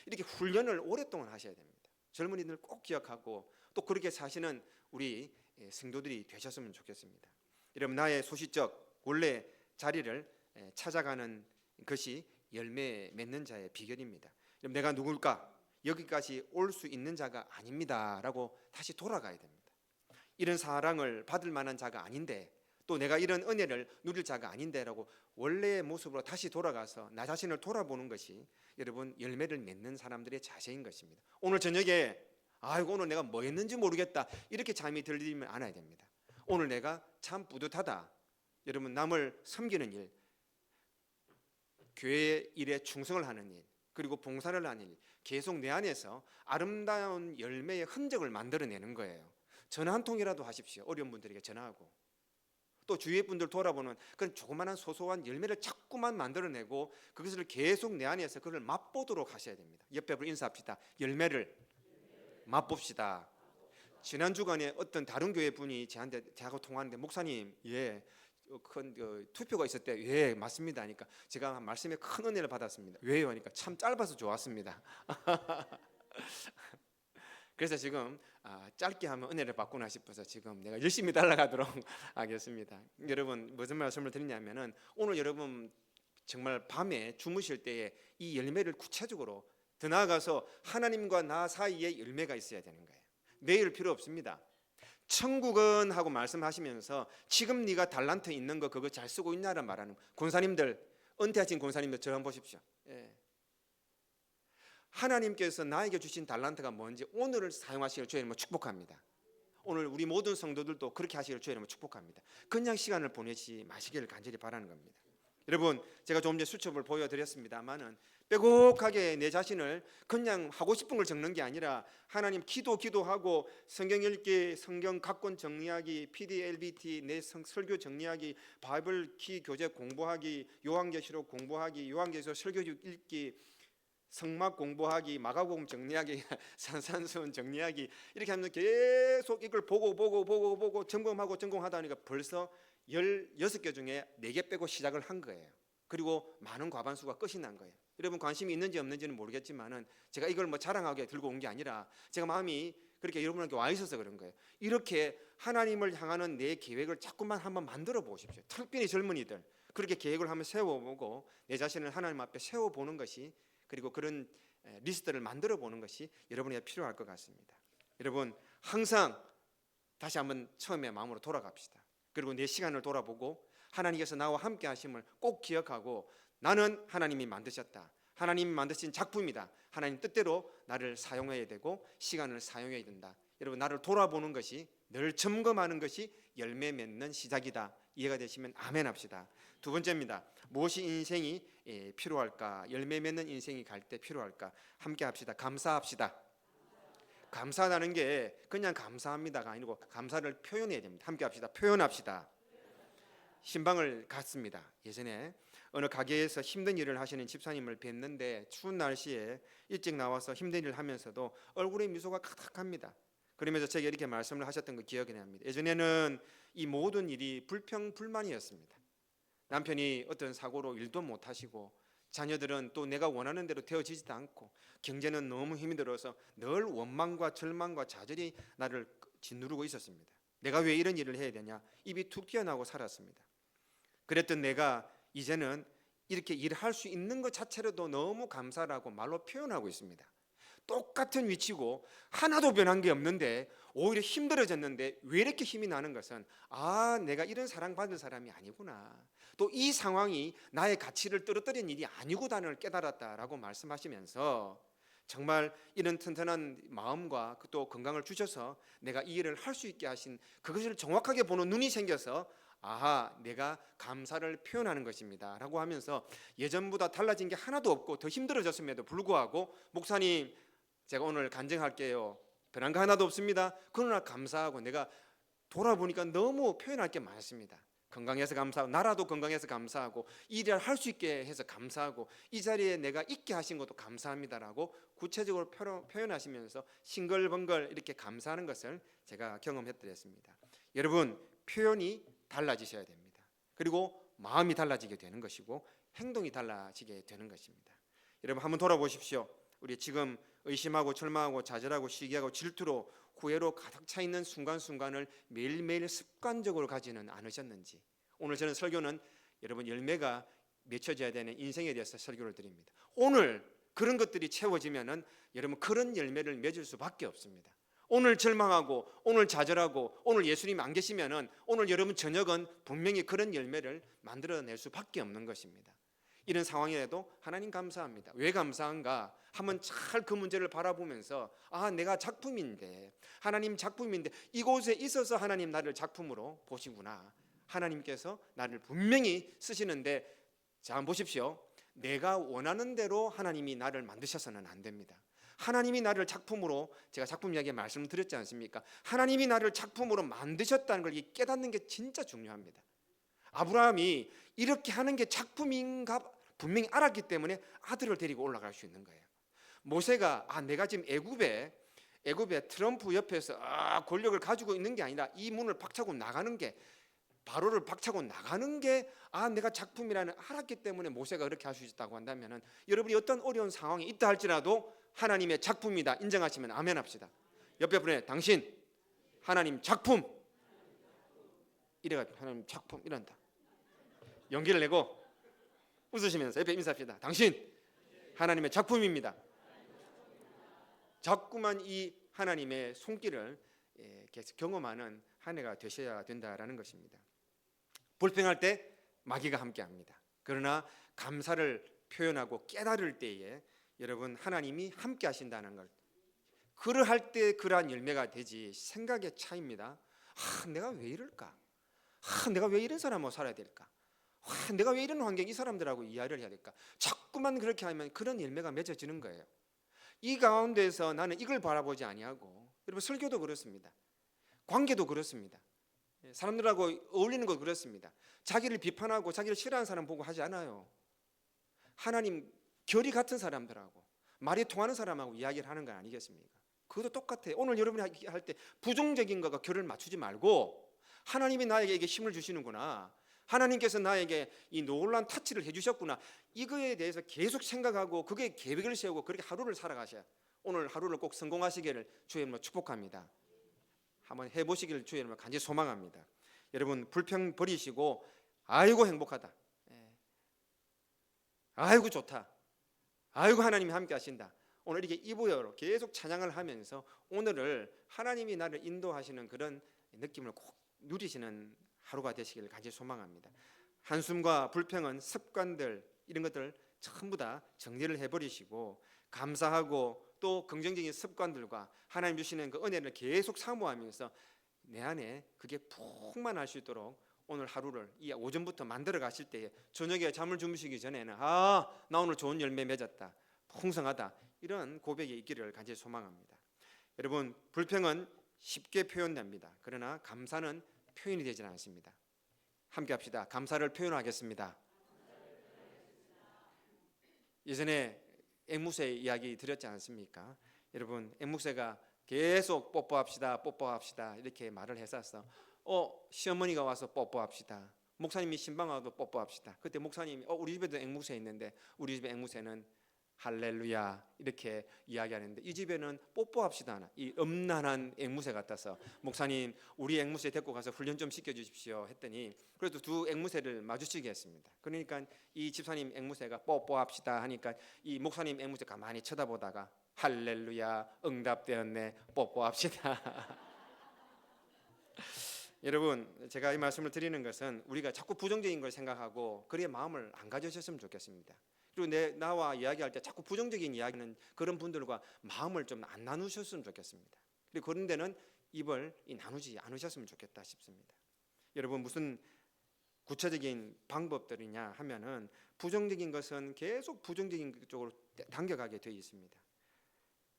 Speaker 2: 이렇게 훈련을 오랫동안 하셔야 됩니다. 젊은이들 꼭 기억하고 또 그렇게 사시는 우리 성도들이 되셨으면 좋겠습니다. 여러분, 나의 소시적 원래 자리를 찾아가는 것이 열매 맺는 자의 비결입니다. 여러분, 내가 누굴까? 여기까지 올 수 있는 자가 아닙니다라고 다시 돌아가야 됩니다. 이런 사랑을 받을 만한 자가 아닌데, 또 내가 이런 은혜를 누릴 자가 아닌데라고 원래의 모습으로 다시 돌아가서 나 자신을 돌아보는 것이 여러분 열매를 맺는 사람들의 자세인 것입니다. 오늘 저녁에 오늘 내가 뭐 했는지 모르겠다 이렇게 잠이 들리면 않아야 됩니다. 오늘 내가 참 뿌듯하다. 여러분, 남을 섬기는 일, 교회 일에 충성을 하는 일, 그리고 봉사를 하는 일, 계속 내 안에서 아름다운 열매의 흔적을 만들어내는 거예요. 전화 한 통이라도 하십시오. 어려운 분들에게 전화하고, 또 주위의 분들 돌아보는 그런 조그마한 소소한 열매를 자꾸만 만들어내고 그것을 계속 내 안에서 그걸 맛보도록 하셔야 됩니다. 옆에 분을 인사합시다. 열매를 맛봅시다. 지난 주간에 어떤 다른 교회 분이 저하고 통화하는데, 목사님, 큰 투표가 있었대요. 맞습니다 하니까 제가 말씀에 큰 은혜를 받았습니다. 왜요? 하니까 참 짧아서 좋았습니다. 그래서 지금 짧게 하면 은혜를 받구나 싶어서 지금 내가 열심히 달려가도록 하겠습니다. 여러분, 무슨 말씀을 드리냐면은, 오늘 여러분 정말 밤에 주무실 때에 이 열매를 구체적으로, 더 나아가서 하나님과 나 사이에 열매가 있어야 되는 거예요. 내일 필요 없습니다. 천국은 하고 말씀하시면서 지금 네가 달란트 있는 거 그거 잘 쓰고 있냐를 말하는, 권사님들, 은퇴하신 권사님들 저를 한번 보십시오. 하나님께서 나에게 주신 달란트가 뭔지 오늘을 사용하시기를 주의 이름으로 축복합니다. 오늘 우리 모든 성도들도 그렇게 하시기를 주의 이름으로 축복합니다. 그냥 시간을 보내지 마시기를 간절히 바라는 겁니다. 여러분, 제가 조금 전에 수첩을 보여드렸습니다만은 빼곡하게 내 자신을 그냥 하고 싶은 걸 적는 게 아니라, 하나님 기도하고 성경 읽기, 성경 각권 정리하기, PDLBT 내 설교 정리하기, 바이블 키 교재 공부하기, 요한계시록 공부하기, 요한계시록 설교 읽기, 성막 공부하기, 마가복음 정리하기, 산산수훈 정리하기, 이렇게 하면 계속 이걸 보고 점검하다 보니까 벌써 16개 중에 4개 빼고 시작을 한 거예요. 그리고 많은 과반수가 끝이 난 거예요. 여러분, 관심이 있는지 없는지는 모르겠지만은 제가 이걸 자랑하게 들고 온 게 아니라 제가 마음이 그렇게 여러분에게 와 있어서 그런 거예요. 이렇게 하나님을 향하는 내 계획을 자꾸만 한번 만들어 보십시오. 특별히 젊은이들, 그렇게 계획을 한번 세워보고 내 자신을 하나님 앞에 세워보는 것이, 그리고 그런 리스트를 만들어 보는 것이 여러분에게 필요할 것 같습니다. 여러분, 항상 다시 한번 처음에 마음으로 돌아갑시다. 그리고 내 시간을 돌아보고 하나님께서 나와 함께 하심을 꼭 기억하고, 나는 하나님이 만드셨다. 하나님이 만드신 작품이다. 하나님 뜻대로 나를 사용해야 되고 시간을 사용해야 된다. 여러분, 나를 돌아보는 것이, 늘 점검하는 것이 열매 맺는 시작이다. 이해가 되시면 아멘 합시다. 두 번째입니다. 무엇이 인생이 필요할까? 열매 맺는 인생이 갈 때 필요할까? 함께 합시다. 감사합시다. 감사하다는 게 그냥 감사합니다가 아니고 감사를 표현해야 됩니다. 함께 합시다. 표현합시다. 신방을 갔습니다. 예전에 어느 가게에서 힘든 일을 하시는 집사님을 뵀는데, 추운 날씨에 일찍 나와서 힘든 일을 하면서도 얼굴에 미소가 가득합니다. 그러면서 제게 이렇게 말씀을 하셨던 거 기억이 납니다. 예전에는 이 모든 일이 불평불만이었습니다. 남편이 어떤 사고로 일도 못 하시고, 자녀들은 또 내가 원하는 대로 되어지지도 않고, 경제는 너무 힘이 들어서 늘 원망과 절망과 좌절이 나를 짓누르고 있었습니다. 내가 왜 이런 일을 해야 되냐, 입이 툭 튀어나오고 살았습니다. 그랬던 내가 이제는 이렇게 일할 수 있는 것 자체로도 너무 감사하고 말로 표현하고 있습니다. 똑같은 위치고 하나도 변한 게 없는데 오히려 힘들어졌는데 왜 이렇게 힘이 나는 것은 내가 이런 사랑받을 사람이 아니구나. 또 이 상황이 나의 가치를 떨어뜨린 일이 아니구나를 깨달았다라고 말씀하시면서 정말 이런 튼튼한 마음과 또 건강을 주셔서 내가 이 일을 할 수 있게 하신 그것을 정확하게 보는 눈이 생겨서 내가 감사를 표현하는 것입니다 라고 하면서 예전보다 달라진 게 하나도 없고 더 힘들어졌음에도 불구하고 목사님 제가 오늘 간증할게요. 변한 거 하나도 없습니다. 그러나 감사하고 내가 돌아보니까 너무 표현할 게 많습니다. 건강해서 감사하고 나라도 건강해서 감사하고 이 일을 할 수 있게 해서 감사하고 이 자리에 내가 있게 하신 것도 감사합니다라고 구체적으로 표현하시면서 싱글벙글 이렇게 감사하는 것을 제가 경험해드렸습니다. 여러분 표현이 달라지셔야 됩니다. 그리고 마음이 달라지게 되는 것이고 행동이 달라지게 되는 것입니다. 여러분 한번 돌아보십시오. 우리 지금 의심하고 절망하고 좌절하고 시기하고 질투로 후회로 가득 차 있는 순간순간을 매일매일 습관적으로 가지는 않으셨는지. 오늘 저는 설교는 여러분 열매가 맺혀져야 되는 인생에 대해서 설교를 드립니다. 오늘 그런 것들이 채워지면은 여러분 그런 열매를 맺을 수밖에 없습니다. 오늘 절망하고 오늘 좌절하고 오늘 예수님 안 계시면은 오늘 여러분 저녁은 분명히 그런 열매를 만들어낼 수밖에 없는 것입니다. 이런 상황이라도 하나님 감사합니다. 왜 감사한가? 한번 잘 그 문제를 바라보면서 내가 작품인데 하나님 작품인데 이곳에 있어서 하나님 나를 작품으로 보시구나. 하나님께서 나를 분명히 쓰시는데 자 한번 보십시오. 내가 원하는 대로 하나님이 나를 만드셔서는 안 됩니다. 하나님이 나를 작품으로 제가 작품 이야기에 말씀을 드렸지 않습니까? 하나님이 나를 작품으로 만드셨다는 걸 깨닫는 게 진짜 중요합니다. 아브라함이 이렇게 하는 게 작품인가 분명히 알았기 때문에 아들을 데리고 올라갈 수 있는 거예요. 모세가 내가 지금 애굽에 트럼프 옆에서 권력을 가지고 있는 게 아니라 이 문을 박차고 나가는 게 바로를 박차고 나가는 게 내가 작품이라는 알았기 때문에 모세가 그렇게 할 수 있었다고 한다면은 여러분이 어떤 어려운 상황이 있다 할지라도 하나님의 작품이다 인정하시면 아멘 합시다. 옆에 분에 당신 하나님 작품 이래가 하나님 작품 이런다. 용기를 내고 웃으시면서 옆에 인사합시다. 당신 하나님의 작품입니다. 자꾸만 이 하나님의 손길을 계속 경험하는 한 해가 되셔야 된다라는 것입니다. 불평할 때 마귀가 함께합니다. 그러나 감사를 표현하고 깨달을 때에 여러분 하나님이 함께 하신다는 걸 그러할 때 그러한 열매가 되지 생각의 차이입니다. 내가 왜 이럴까? 내가 왜 이런 사람하고 살아야 될까? 내가 왜 이런 환경 이 사람들하고 이야기를 해야 될까? 자꾸만 그렇게 하면 그런 열매가 맺어지는 거예요. 이 가운데서 나는 이걸 바라보지 아니하고 여러분 설교도 그렇습니다. 관계도 그렇습니다. 사람들하고 어울리는 것도 그렇습니다. 자기를 비판하고 자기를 싫어하는 사람 보고 하지 않아요. 하나님 결이 같은 사람들하고 말이 통하는 사람하고 이야기를 하는 건 아니겠습니까? 그것도 똑같아요. 오늘 여러분이 할 때 부정적인 것과 결을 맞추지 말고 하나님이 나에게 이게 힘을 주시는구나. 하나님께서 나에게 이 놀라운 터치를 해주셨구나. 이거에 대해서 계속 생각하고 그게 계획을 세우고 그렇게 하루를 살아가셔야 오늘 하루를 꼭 성공하시기를 주의 이름으로 축복합니다. 한번 해보시기를 주의 이름으로 간절히 소망합니다. 여러분 불평 버리시고 아이고 행복하다. 아이고 좋다. 아이고 하나님이 함께 하신다. 오늘 이렇게 이부여로 계속 찬양을 하면서 오늘을 하나님이 나를 인도하시는 그런 느낌을 꼭 누리시는 하루가 되시기를 간절히 소망합니다. 한숨과 불평은 습관들 이런 것들 전부 다 정리를 해버리시고 감사하고 또 긍정적인 습관들과 하나님 주시는 그 은혜를 계속 사모하면서 내 안에 그게 풍만할 수 있도록 오늘 하루를 이 오전부터 만들어 가실 때에 저녁에 잠을 주무시기 전에는 나 오늘 좋은 열매 맺었다 풍성하다 이런 고백이 있기를 간절히 소망합니다. 여러분 불평은 쉽게 표현됩니다. 그러나 감사는 표현이 되지는 않습니다. 함께 합시다. 감사를 표현하겠습니다. 예전에 앵무새 이야기 드렸지 않습니까? 여러분 앵무새가 계속 뽀뽀합시다 이렇게 말을 했었어. 시어머니가 와서 뽀뽀합시다. 목사님이 신방와도 뽀뽀합시다. 그때 목사님이 우리 집에도 앵무새 있는데 우리 집에 앵무새는 할렐루야 이렇게 이야기하는데 이 집에는 뽀뽀합시다. 이 음란한 앵무새 같아서 목사님 우리 앵무새 데리고 가서 훈련 좀 시켜주십시오 했더니 그래도 두 앵무새를 마주치게 했습니다. 그러니까 이 집사님 앵무새가 뽀뽀합시다 하니까 이 목사님 앵무새 가만히 쳐다보다가 할렐루야, 응답되었네. 뽀뽀합시다. 여러분, 제가 이 말씀을 드리는 것은 우리가 자꾸 부정적인 걸 생각하고 그의 마음을 안 가져셨으면 좋겠습니다. 그리고 나와 이야기할 때 자꾸 부정적인 이야기는 그런 분들과 마음을 좀 안 나누셨으면 좋겠습니다. 그리고 그런 데는 입을 나누지 않으셨으면 좋겠다 싶습니다. 여러분, 무슨 구체적인 방법들이냐 하면은 부정적인 것은 계속 부정적인 쪽으로 당겨가게 되어 있습니다.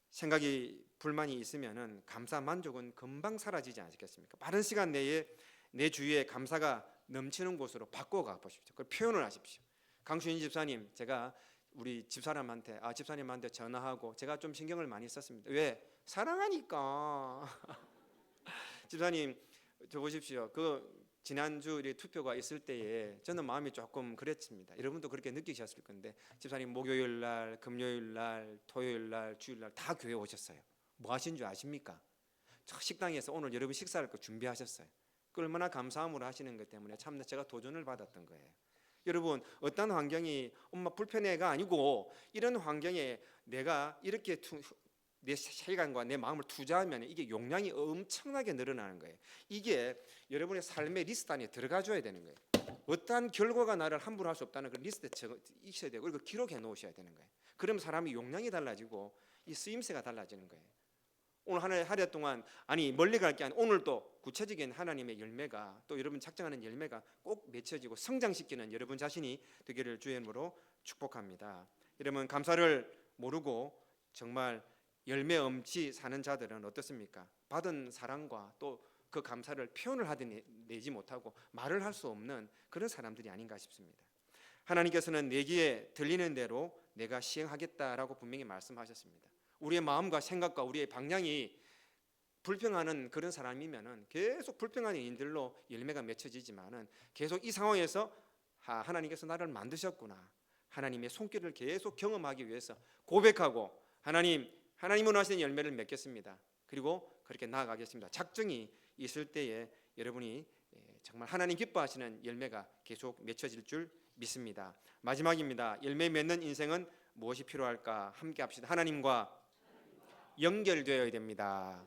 Speaker 2: 생각이 불만이 있으면은 감사 만족은 금방 사라지지 않겠습니까? 빠른 시간 내에 내 주위에 감사가 넘치는 곳으로 바꿔가 보십시오. 그걸 표현을 하십시오. 강수인 집사님, 제가 우리 집사님한테 전화하고 제가 좀 신경을 많이 썼습니다. 왜? 사랑하니까. 집사님, 저 보십시오. 그 지난주 투표가 있을 때에 저는 마음이 조금 그랬습니다. 여러분도 그렇게 느끼셨을 건데, 집사님 목요일 날, 금요일 날, 토요일 날, 주일 날 다 교회 오셨어요. 뭐 하신 줄 아십니까? 저 식당에서 오늘 여러분 식사할 거 준비하셨어요. 그 얼마나 감사함으로 하시는 것 때문에 참 제가 도전을 받았던 거예요. 여러분, 어떤 환경이 엄마 불편해가 아니고 이런 환경에 내가 이렇게 내 시간과 내 마음을 투자하면 이게 용량이 엄청나게 늘어나는 거예요. 이게 여러분의 삶의 리스트 안에 들어가 줘야 되는 거예요. 어떠한 결과가 나를 함부로 할 수 없다는 그 리스트에 있어야 되고, 그리고 기록해 놓으셔야 되는 거예요. 그럼 사람이 용량이 달라지고 이 쓰임새가 달라지는 거예요. 오늘 하루 동안 멀리 갈 게 아니라 오늘 또 구체적인 하나님의 열매가, 또 여러분 작정하는 열매가 꼭 맺혀지고 성장시키는 여러분 자신이 되기를 주의 이름으로 축복합니다. 여러분, 감사를 모르고 정말 열매 없이 사는 자들은 어떻습니까? 받은 사랑과 또 그 감사를 표현을 하든 내지 못하고 말을 할 수 없는 그런 사람들이 아닌가 싶습니다. 하나님께서는 내게 들리는 대로 내가 시행하겠다라고 분명히 말씀하셨습니다. 우리의 마음과 생각과 우리의 방향이 불평하는 그런 사람이면은 계속 불평하는 인들로 열매가 맺혀지지만은 계속 이 상황에서 하나님께서 나를 만드셨구나, 하나님의 손길을 계속 경험하기 위해서 고백하고 하나님은 하시는 열매를 맺겠습니다. 그리고 그렇게 나아가겠습니다. 작정이 있을 때에 여러분이 정말 하나님 기뻐하시는 열매가 계속 맺혀질 줄 믿습니다. 마지막입니다. 열매 맺는 인생은 무엇이 필요할까? 함께 합시다. 하나님과 연결되어야 됩니다.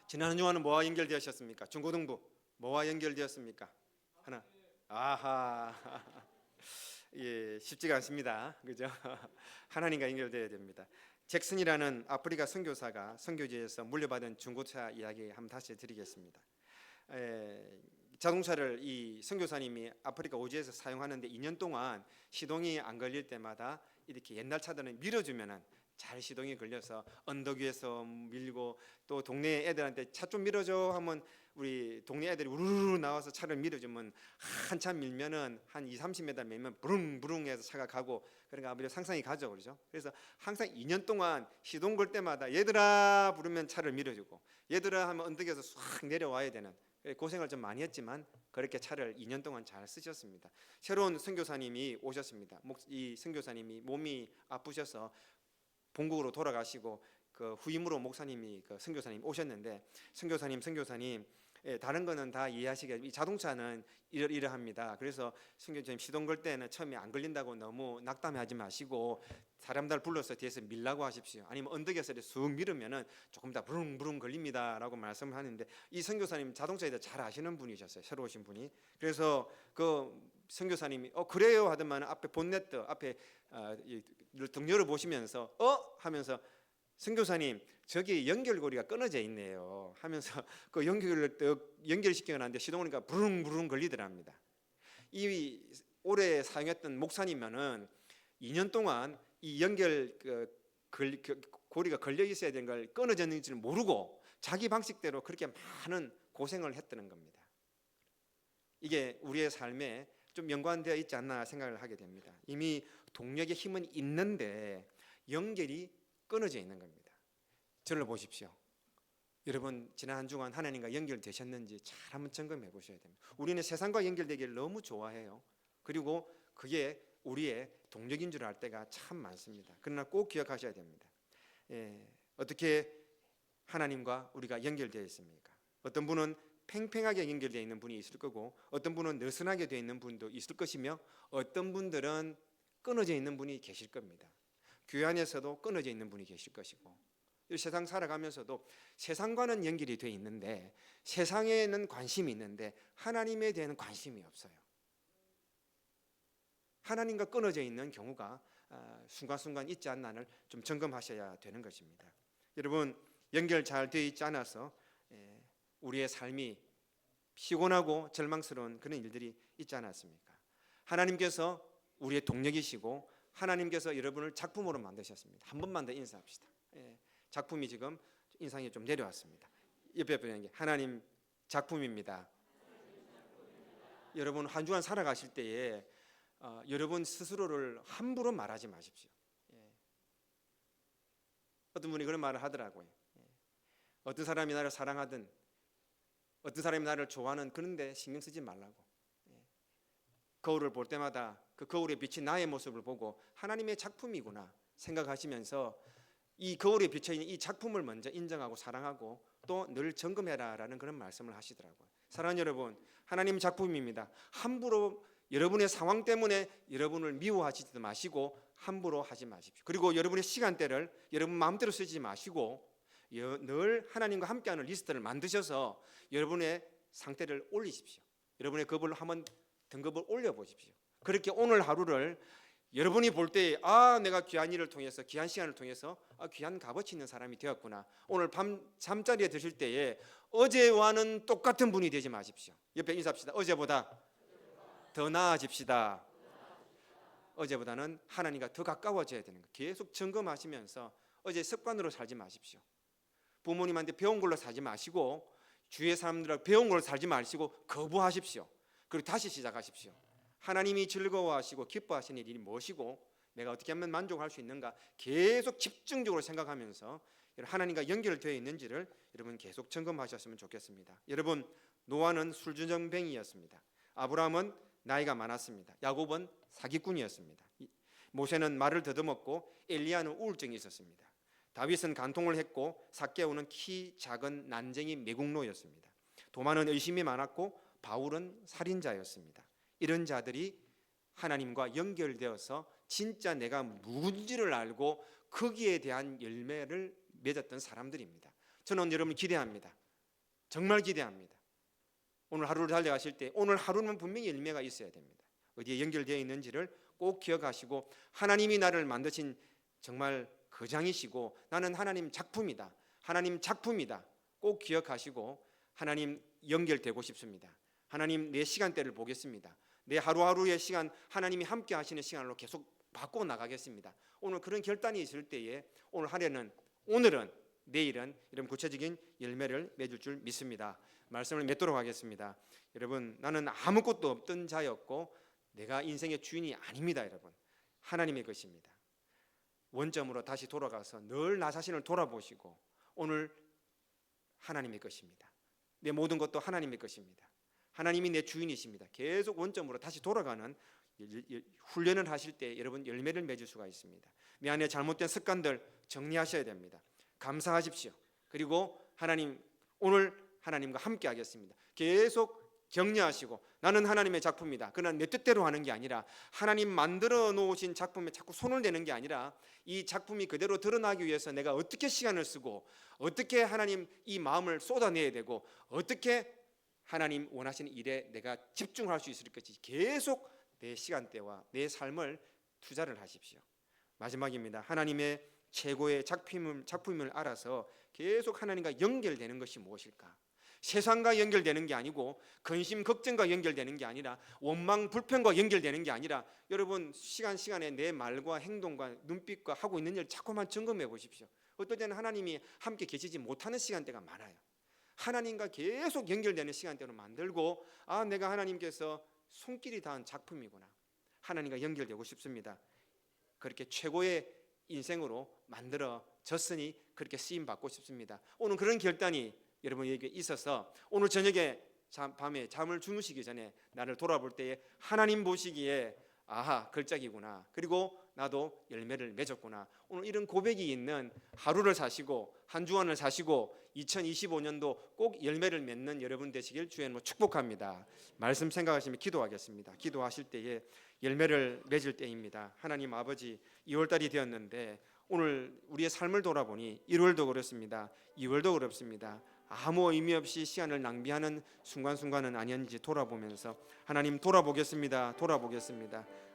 Speaker 2: 지난 한 주간은 뭐와 연결되셨습니까? 중고등부 뭐와 연결되었습니까? 예, 쉽지가 않습니다. 그죠? 하나님과 연결되어야 됩니다. 잭슨이라는 아프리카 선교사가 선교지에서 물려받은 중고차 이야기 한번 다시 드리겠습니다. 자동차를 이 선교사님이 아프리카 오지에서 사용하는데 2년 동안 시동이 안 걸릴 때마다 이렇게 옛날 차들은 밀어주면은 잘 시동이 걸려서 언덕 위에서 밀고, 또 동네 애들한테 차 좀 밀어줘 하면 우리 동네 애들이 우르르 나와서 차를 밀어주면 한참 밀면은 한 2-30m 밀면 부릉부릉해서 차가 가고, 그러니까 아무래도 상상이 가죠, 그렇죠? 그래서 항상 2년 동안 시동 걸 때마다 얘들아 부르면 차를 밀어주고, 얘들아 하면 언덕에서 싹 내려와야 되는, 고생을 좀 많이 했지만 그렇게 차를 2년 동안 잘 쓰셨습니다. 새로운 선교사님이 오셨습니다. 이 선교사님이 몸이 아프셔서 본국으로 돌아가시고 그 후임으로 목사님이 그 선교사님 오셨는데, 선교사님 다른 거는 다 이해하시게, 이 자동차는 이러합니다. 그래서 선교사님 시동 걸 때는 처음에 안 걸린다고 너무 낙담하지 마시고 사람들 불러서 뒤에서 밀라고 하십시오. 아니면 언덕에서 쑥 밀으면은 조금 더 부릉부릉 걸립니다라고 말씀을 하는데, 이 선교사님 자동차에 대해 잘 아시는 분이셨어요. 새로 오신 분이. 그래서 그 선교사님이 그래요 하더만 앞에 본네트 앞에 등 열어 보시면서 하면서, 선교사님 저기 연결고리가 끊어져 있네요 하면서 그 연결을 연결시켜 놨는데 시동을 하니까 부릉부릉 걸리더랍니다. 이 오래 사용했던 목사님면은 2년 동안 이 연결 고리가 걸려 있어야 되는 걸 끊어졌는지를 모르고 자기 방식대로 그렇게 많은 고생을 했다는 겁니다. 이게 우리의 삶에 좀 연관되어 있지 않나 생각을 하게 됩니다. 이미 동력의 힘은 있는데 연결이 끊어져 있는 겁니다. 저를 보십시오. 여러분, 지난 한 주간 하나님과 연결되셨는지 잘 한번 점검해 보셔야 됩니다. 우리는 세상과 연결되기를 너무 좋아해요. 그리고 그게 우리의 동력인 줄 알 때가 참 많습니다. 그러나 꼭 기억하셔야 됩니다. 어떻게 하나님과 우리가 연결되어 있습니까? 어떤 분은 팽팽하게 연결되어 있는 분이 있을 거고, 어떤 분은 느슨하게 되어 있는 분도 있을 것이며, 어떤 분들은 끊어져 있는 분이 계실 겁니다. 교회 안에서도 끊어져 있는 분이 계실 것이고, 이 세상 살아가면서도 세상과는 연결이 되어 있는데 세상에는 관심이 있는데 하나님에 대한 관심이 없어요. 하나님과 끊어져 있는 경우가 순간순간 있지 않나를 좀 점검하셔야 되는 것입니다. 여러분, 연결 잘 되어 있지 않아서 우리의 삶이 피곤하고 절망스러운 그런 일들이 있지 않았습니까? 하나님께서 우리의 동력이시고 하나님께서 여러분을 작품으로 만드셨습니다. 한 번만 더 인사합시다. 작품이 지금 인상이 좀 내려왔습니다. 옆에 분에게 하나님 작품입니다. 여러분 한 주간 살아가실 때에 여러분 스스로를 함부로 말하지 마십시오. 어떤 분이 그런 말을 하더라고요. 어떤 사람이 나를 사랑하든 어떤 사람이 나를 좋아하는 그런데 신경 쓰지 말라고. 거울을 볼 때마다 그 거울에 비친 나의 모습을 보고 하나님의 작품이구나 생각하시면서 이 거울에 비쳐있는 이 작품을 먼저 인정하고 사랑하고 또 늘 점검해라라는 그런 말씀을 하시더라고요. 사랑하는 여러분, 하나님 작품입니다. 함부로 여러분의 상황 때문에 여러분을 미워하시지도 마시고 함부로 하지 마십시오. 그리고 여러분의 시간대를 여러분 마음대로 쓰지 마시고 늘 하나님과 함께하는 리스트를 만드셔서 여러분의 상태를 올리십시오. 여러분의 급을 한번 등급을 올려보십시오. 그렇게 오늘 하루를 여러분이 볼 때 내가 귀한 일을 통해서 귀한 시간을 통해서 귀한 값어치 있는 사람이 되었구나. 오늘 밤 잠자리에 드실 때에 어제와는 똑같은 분이 되지 마십시오. 옆에 인사합시다. 어제보다 더 나아집시다. 어제보다는 하나님과 더 가까워져야 되는 거. 계속 점검하시면서 어제 습관으로 살지 마십시오. 부모님한테 배운 걸로 살지 마시고 주위의 사람들하고 배운 걸로 살지 마시고 거부하십시오. 그리고 다시 시작하십시오. 하나님이 즐거워하시고 기뻐하시는 일이 무엇이고 내가 어떻게 하면 만족할 수 있는가 계속 집중적으로 생각하면서 하나님과 연결되어 있는지를 여러분 계속 점검하셨으면 좋겠습니다. 여러분, 노아는 술주정뱅이였습니다. 아브라함은 나이가 많았습니다. 야곱은 사기꾼이었습니다. 모세는 말을 더듬었고 엘리야는 우울증이 있었습니다. 다윗은 간통을 했고 삭개오는 키 작은 난쟁이 매국노였습니다. 도마는 의심이 많았고 바울은 살인자였습니다. 이런 자들이 하나님과 연결되어서 진짜 내가 누군지를 알고 거기에 대한 열매를 맺었던 사람들입니다. 저는 여러분 기대합니다. 정말 기대합니다. 오늘 하루를 달려가실 때 오늘 하루는 분명히 열매가 있어야 됩니다. 어디에 연결되어 있는지를 꼭 기억하시고 하나님이 나를 만드신 정말 거장이시고 나는 하나님 작품이다. 하나님 작품이다. 꼭 기억하시고 하나님 연결되고 싶습니다. 하나님 내 시간대를 보겠습니다. 내 하루하루의 시간 하나님이 함께 하시는 시간으로 계속 바꿔 나가겠습니다. 오늘 그런 결단이 있을 때에 오늘은 내일은 이런 구체적인 열매를 맺을 줄 믿습니다. 말씀을 맺도록 하겠습니다. 여러분, 나는 아무것도 없던 자였고 내가 인생의 주인이 아닙니다. 여러분, 하나님의 것입니다. 원점으로 다시 돌아가서 늘 나 자신을 돌아보시고 오늘 하나님의 것입니다. 내 모든 것도 하나님의 것입니다. 하나님이 내 주인이십니다. 계속 원점으로 다시 돌아가는 훈련을 하실 때 여러분 열매를 맺을 수가 있습니다. 내 안에 잘못된 습관들 정리하셔야 됩니다. 감사하십시오. 그리고 오늘 하나님과 함께 하겠습니다. 계속 격려하시고 나는 하나님의 작품이다. 그러나 내 뜻대로 하는 게 아니라 하나님 만들어 놓으신 작품에 자꾸 손을 대는 게 아니라 이 작품이 그대로 드러나기 위해서 내가 어떻게 시간을 쓰고 어떻게 하나님 이 마음을 쏟아내야 되고 어떻게 하나님 원하시는 일에 내가 집중할 수 있을 것인지 계속 내 시간대와 내 삶을 투자를 하십시오. 마지막입니다. 하나님의 최고의 작품임을 알아서 계속 하나님과 연결되는 것이 무엇일까? 세상과 연결되는 게 아니고 근심 걱정과 연결되는 게 아니라 원망 불평과 연결되는 게 아니라 여러분 시간에 내 말과 행동과 눈빛과 하고 있는 일 자꾸만 점검해 보십시오. 어떨 때는 하나님이 함께 계시지 못하는 시간대가 많아요. 하나님과 계속 연결되는 시간대로 만들고 내가 하나님께서 손길이 닿은 작품이구나. 하나님과 연결되고 싶습니다. 그렇게 최고의 인생으로 만들어졌으니 그렇게 쓰임받고 싶습니다. 오늘 그런 결단이 여러분에게 있어서 오늘 저녁에 밤에 잠을 주무시기 전에 나를 돌아볼 때에 하나님 보시기에 아하, 걸작이구나. 그리고 나도 열매를 맺었구나. 오늘 이런 고백이 있는 하루를 사시고 한 주간을 사시고 2025년도 꼭 열매를 맺는 여러분 되시길 주의 이름으로 축복합니다. 말씀 생각하시면 기도하겠습니다. 기도하실 때에 열매를 맺을 때입니다. 하나님 아버지, 2월달이 되었는데 오늘 우리의 삶을 돌아보니 1월도 그렇습니다. 2월도 그렇습니다. 아무 의미 없이 시간을 낭비하는 순간순간은 아니었는지 돌아보면서 하나님 돌아보겠습니다.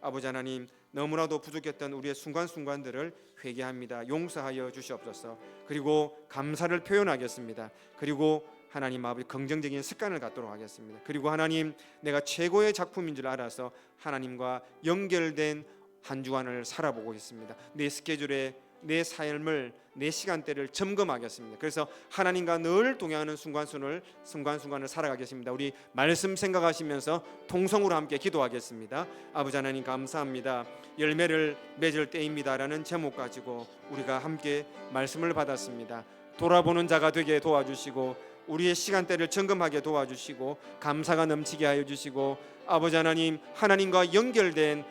Speaker 2: 아버지 하나님, 너무나도 부족했던 우리의 순간순간들을 회개합니다. 용서하여 주시옵소서. 그리고 감사를 표현하겠습니다. 그리고 하나님 아버지, 긍정적인 습관을 갖도록 하겠습니다. 그리고 하나님, 내가 최고의 작품인 줄 알아서 하나님과 연결된 한 주간을 살아보고 있습니다. 내 스케줄에 내 삶을, 내 시간대를 점검하겠습니다. 그래서 하나님과 늘 동행하는 순간순간을 살아가겠습니다. 우리 말씀 생각하시면서 통성으로 함께 기도하겠습니다. 아버지 하나님, 감사합니다. 열매를 맺을 때입니다라는 제목 가지고 우리가 함께 말씀을 받았습니다. 돌아보는 자가 되게 도와주시고 우리의 시간대를 점검하게 도와주시고 감사가 넘치게 하여 주시고 아버지 하나님, 하나님과 연결된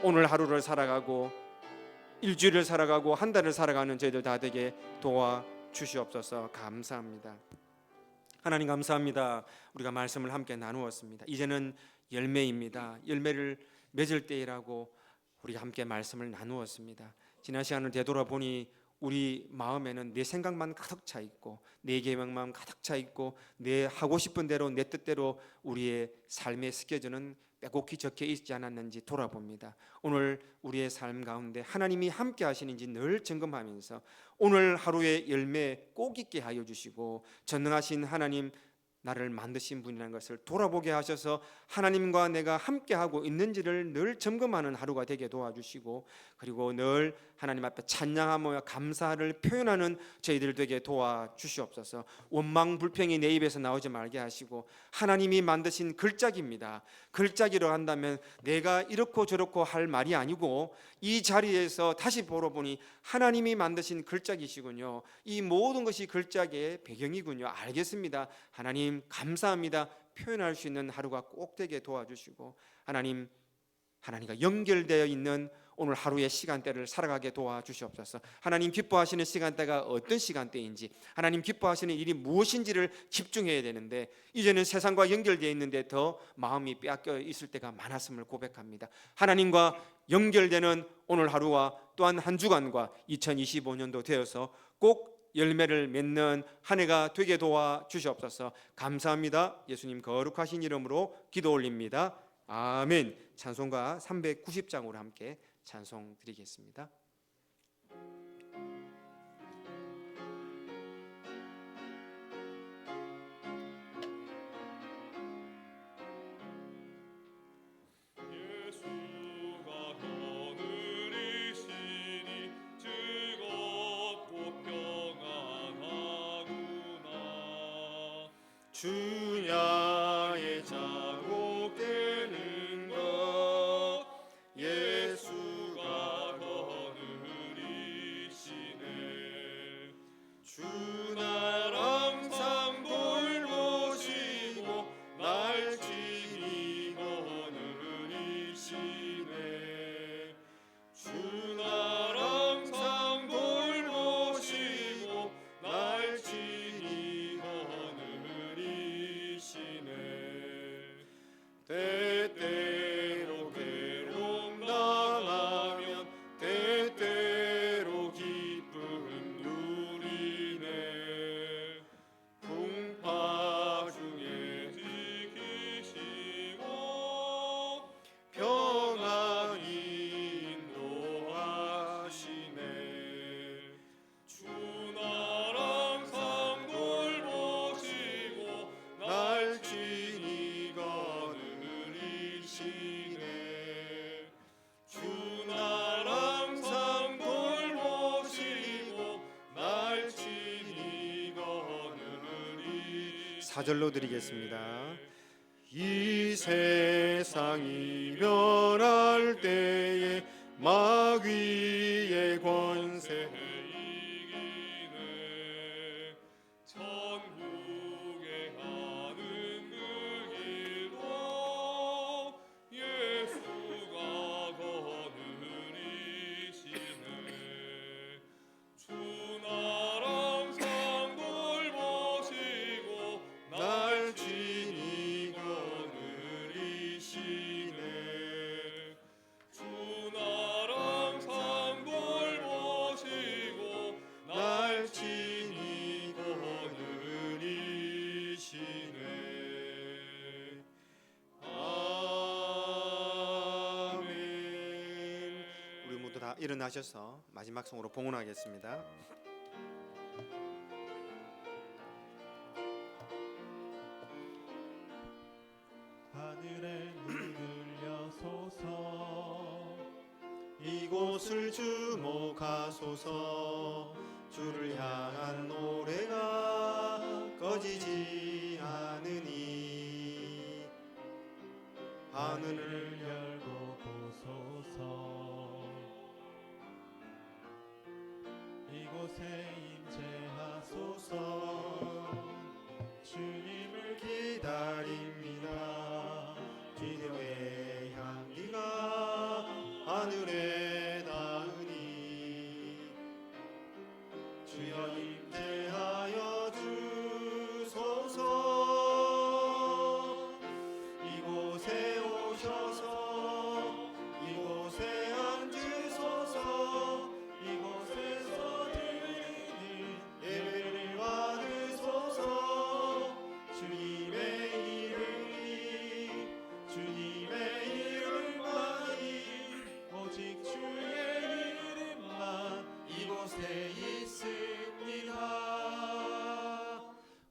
Speaker 2: 오늘 하루를 살아가고 일주일을 살아가고 한 달을 살아가는 저희들 다 되게 도와주시옵소서. 감사합니다. 하나님 감사합니다. 우리가 말씀을 함께 나누었습니다. 이제는 열매입니다. 열매를 맺을 때이라고 우리가 함께 말씀을 나누었습니다. 지난 시간을 되돌아보니 우리 마음에는 내 생각만 가득 차 있고 내 계획만 가득 차 있고 내 하고 싶은 대로 내 뜻대로 우리의 삶의 스케줄은 빼곡히 적혀 있지 않았는지 돌아봅니다. 오늘 우리의 삶 가운데 하나님이 함께 하시는지 늘 점검하면서 오늘 하루의 열매 꼭 있게 하여 주시고 전능하신 하나님, 나를 만드신 분이라는 것을 돌아보게 하셔서 하나님과 내가 함께하고 있는지를 늘 점검하는 하루가 되게 도와주시고 그리고 늘 하나님 앞에 찬양하며 감사를 표현하는 저희들 되게 도와주시옵소서. 원망 불평이 내 입에서 나오지 말게 하시고 하나님이 만드신 글짝입니다. 글짝이라 한다면 내가 이렇고 저렇고 할 말이 아니고 이 자리에서 다시 보러 보니 하나님이 만드신 글짝이시군요. 이 모든 것이 글짝의 배경이군요. 알겠습니다. 하나님 감사합니다. 표현할 수 있는 하루가 꼭 되게 도와주시고 하나님과 연결되어 있는 오늘 하루의 시간대를 살아가게 도와주시옵소서. 하나님 기뻐하시는 시간대가 어떤 시간대인지, 하나님 기뻐하시는 일이 무엇인지를 집중해야 되는데 이제는 세상과 연결되어 있는데 더 마음이 빼앗겨 있을 때가 많았음을 고백합니다. 하나님과 연결되는 오늘 하루와 또한 한 주간과 2025년도 되어서 꼭 열매를 맺는 한 해가 되게 도와주시옵소서. 감사합니다. 예수님 거룩하신 이름으로 기도 올립니다. 아멘. 찬송가 390장으로 함께 찬송 드리겠습니다.
Speaker 3: 예수가 하늘이시니 즐겁고 평안하구나.
Speaker 2: 주야의 자고 깨는 것
Speaker 3: 예수가 거느리시네.
Speaker 2: 주 날 항상 돌보시고 날 친히 거느리시네.
Speaker 3: 주 날 항상 돌보시고 날 친히 거느리시네.
Speaker 2: 때때로 괴로움 당하면 때때로 기쁨 누리네. 풍파 중에
Speaker 3: 지키시고
Speaker 2: 평안히 인도하시네.
Speaker 3: 주 날 항상 돌보시고
Speaker 2: 날 친히 거느리시네.
Speaker 3: 주 날 항상 돌보시고 날 친히 거느리시네.
Speaker 2: 4절로 드리겠습니다. 이 세상이 변할 때에 마귀의 권세
Speaker 3: 이기네. 천국에 가는 그 길로 예수
Speaker 2: 일어나셔서 마지막 송으로 봉헌하겠습니다.
Speaker 1: 하늘에 눈을 여소서
Speaker 2: 이곳을 주목하소서. 주를 향한 노래가 꺼지지 않으니 하늘을
Speaker 1: 하늘을 열고 보소서 이곳에 임재하소서 주님을
Speaker 2: 기다립니다. 기도의 향기가 하늘에 닿으니 주여 임재하여 주소서. 이곳에 오셔서 이곳에 앉으소서.
Speaker 1: 이곳에서 드리는
Speaker 2: 예배를 받으소서. 주님의 이름이 주님의 이름만이
Speaker 1: 오직 주의 이름만
Speaker 2: 이곳에 있습니다.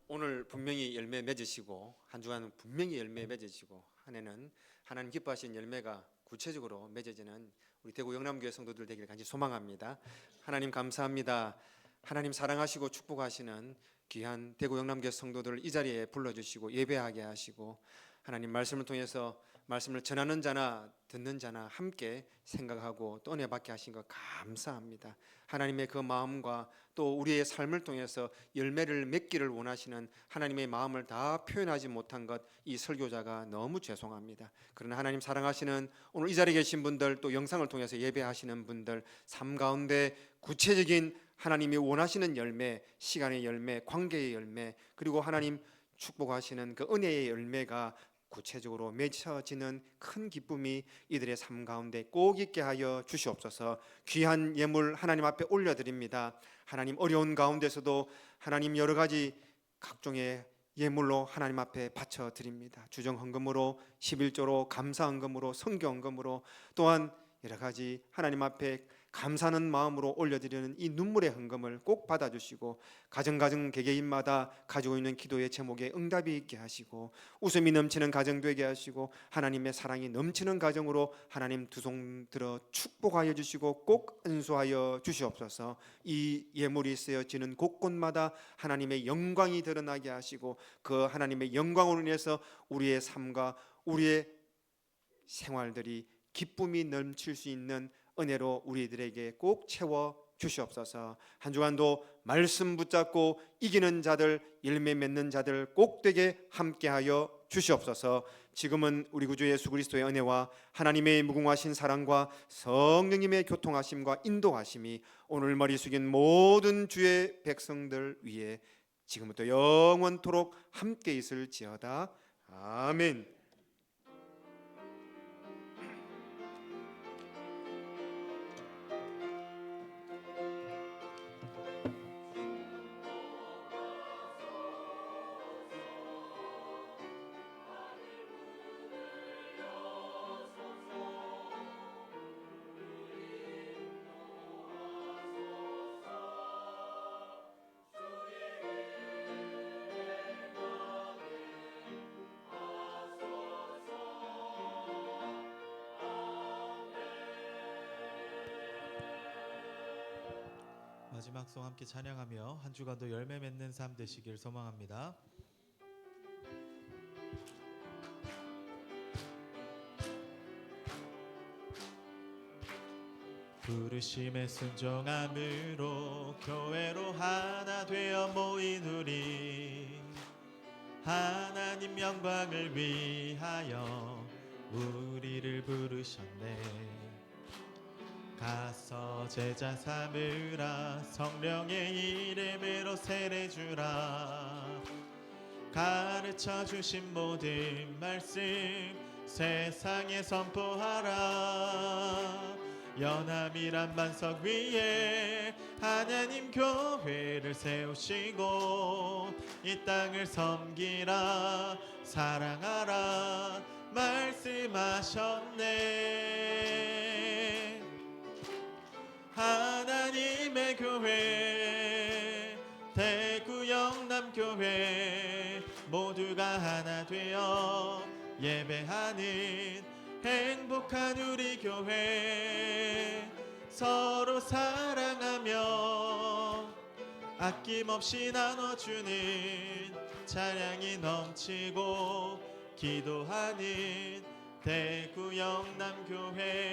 Speaker 2: 오늘 분명히 열매 맺으시고 한 주간 분명히 열매 맺으시고 한 해는 하나님 기뻐하시는 열매가 구체적으로 맺어지는 우리 대구 영남교회 성도들 되기를 간절히 소망합니다. 하나님 감사합니다. 하나님 사랑하시고 축복하시는 귀한 대구 영남교회 성도들 이 자리에 불러주시고 예배하게 하시고 하나님 말씀을 통해서 말씀을 전하는 자나 듣는 자나 함께 생각하고 또 은혜 받게 하신 것 감사합니다. 하나님의 그 마음과 또 우리의 삶을 통해서 열매를 맺기를 원하시는 하나님의 마음을 다 표현하지 못한 것 이 설교자가 너무 죄송합니다. 그러나 하나님 사랑하시는 오늘 이 자리에 계신 분들 또 영상을 통해서 예배하시는 분들 삶 가운데 구체적인 하나님이 원하시는 열매, 시간의 열매, 관계의 열매 그리고 하나님 축복하시는 그 은혜의 열매가 구체적으로 맺혀지는 큰 기쁨이 이들의 삶 가운데 꼭 있게 하여 주시옵소서. 귀한 예물 하나님 앞에 올려드립니다. 하나님 어려운 가운데서도 하나님 여러 가지 각종의 예물로 하나님 앞에 바쳐드립니다. 주정헌금으로 11조로 감사헌금으로 성경헌금으로 또한 여러 가지 하나님 앞에 감사하는 마음으로 올려드리는 이 눈물의 헌금을 꼭 받아주시고 가정 개개인마다 가지고 있는 기도의 제목에 응답이 있게 하시고 웃음이 넘치는 가정 되게 하시고 하나님의 사랑이 넘치는 가정으로 하나님 두 손 들어 축복하여 주시고 꼭 은수하여 주시옵소서. 이 예물이 쓰여지는 곳곳마다 하나님의 영광이 드러나게 하시고 그 하나님의 영광으로 인해서 우리의 삶과 우리의 생활들이 기쁨이 넘칠 수 있는 은혜로 우리들에게 꼭 채워 주시옵소서. 한 주간도 말씀 붙잡고 이기는 자들, 열매 맺는 자들 꼭 되게 함께하여 주시옵소서. 지금은 우리 구주 예수 그리스도의 은혜와 하나님의 무궁하신 사랑과 성령님의 교통하심과 인도하심이 오늘 머리 숙인 모든 주의 백성들 위에 지금부터 영원토록 함께 있을지어다. 아멘.
Speaker 1: 마지막 송 함께 찬양하며 한 주간도 열매 맺는 삶 되시길 소망합니다. 부르심에 순종함으로 교회로 하나 되어 모인 우리 하나님 영광을 위하여 우리를 부르셨네. 가서 제자 삼으라 성령의 이름으로 세례주라. 가르쳐 주신 모든 말씀 세상에 선포하라. 연합이란 반석 위에 하나님 교회를 세우시고 이 땅을 섬기라 사랑하라 말씀하셨네. 교회 모두가 하나 되어 예배하는 행복한 우리 교회 서로 사랑하며 아낌없이 나눠주는 찬양이 넘치고 기도하는 대구 영남교회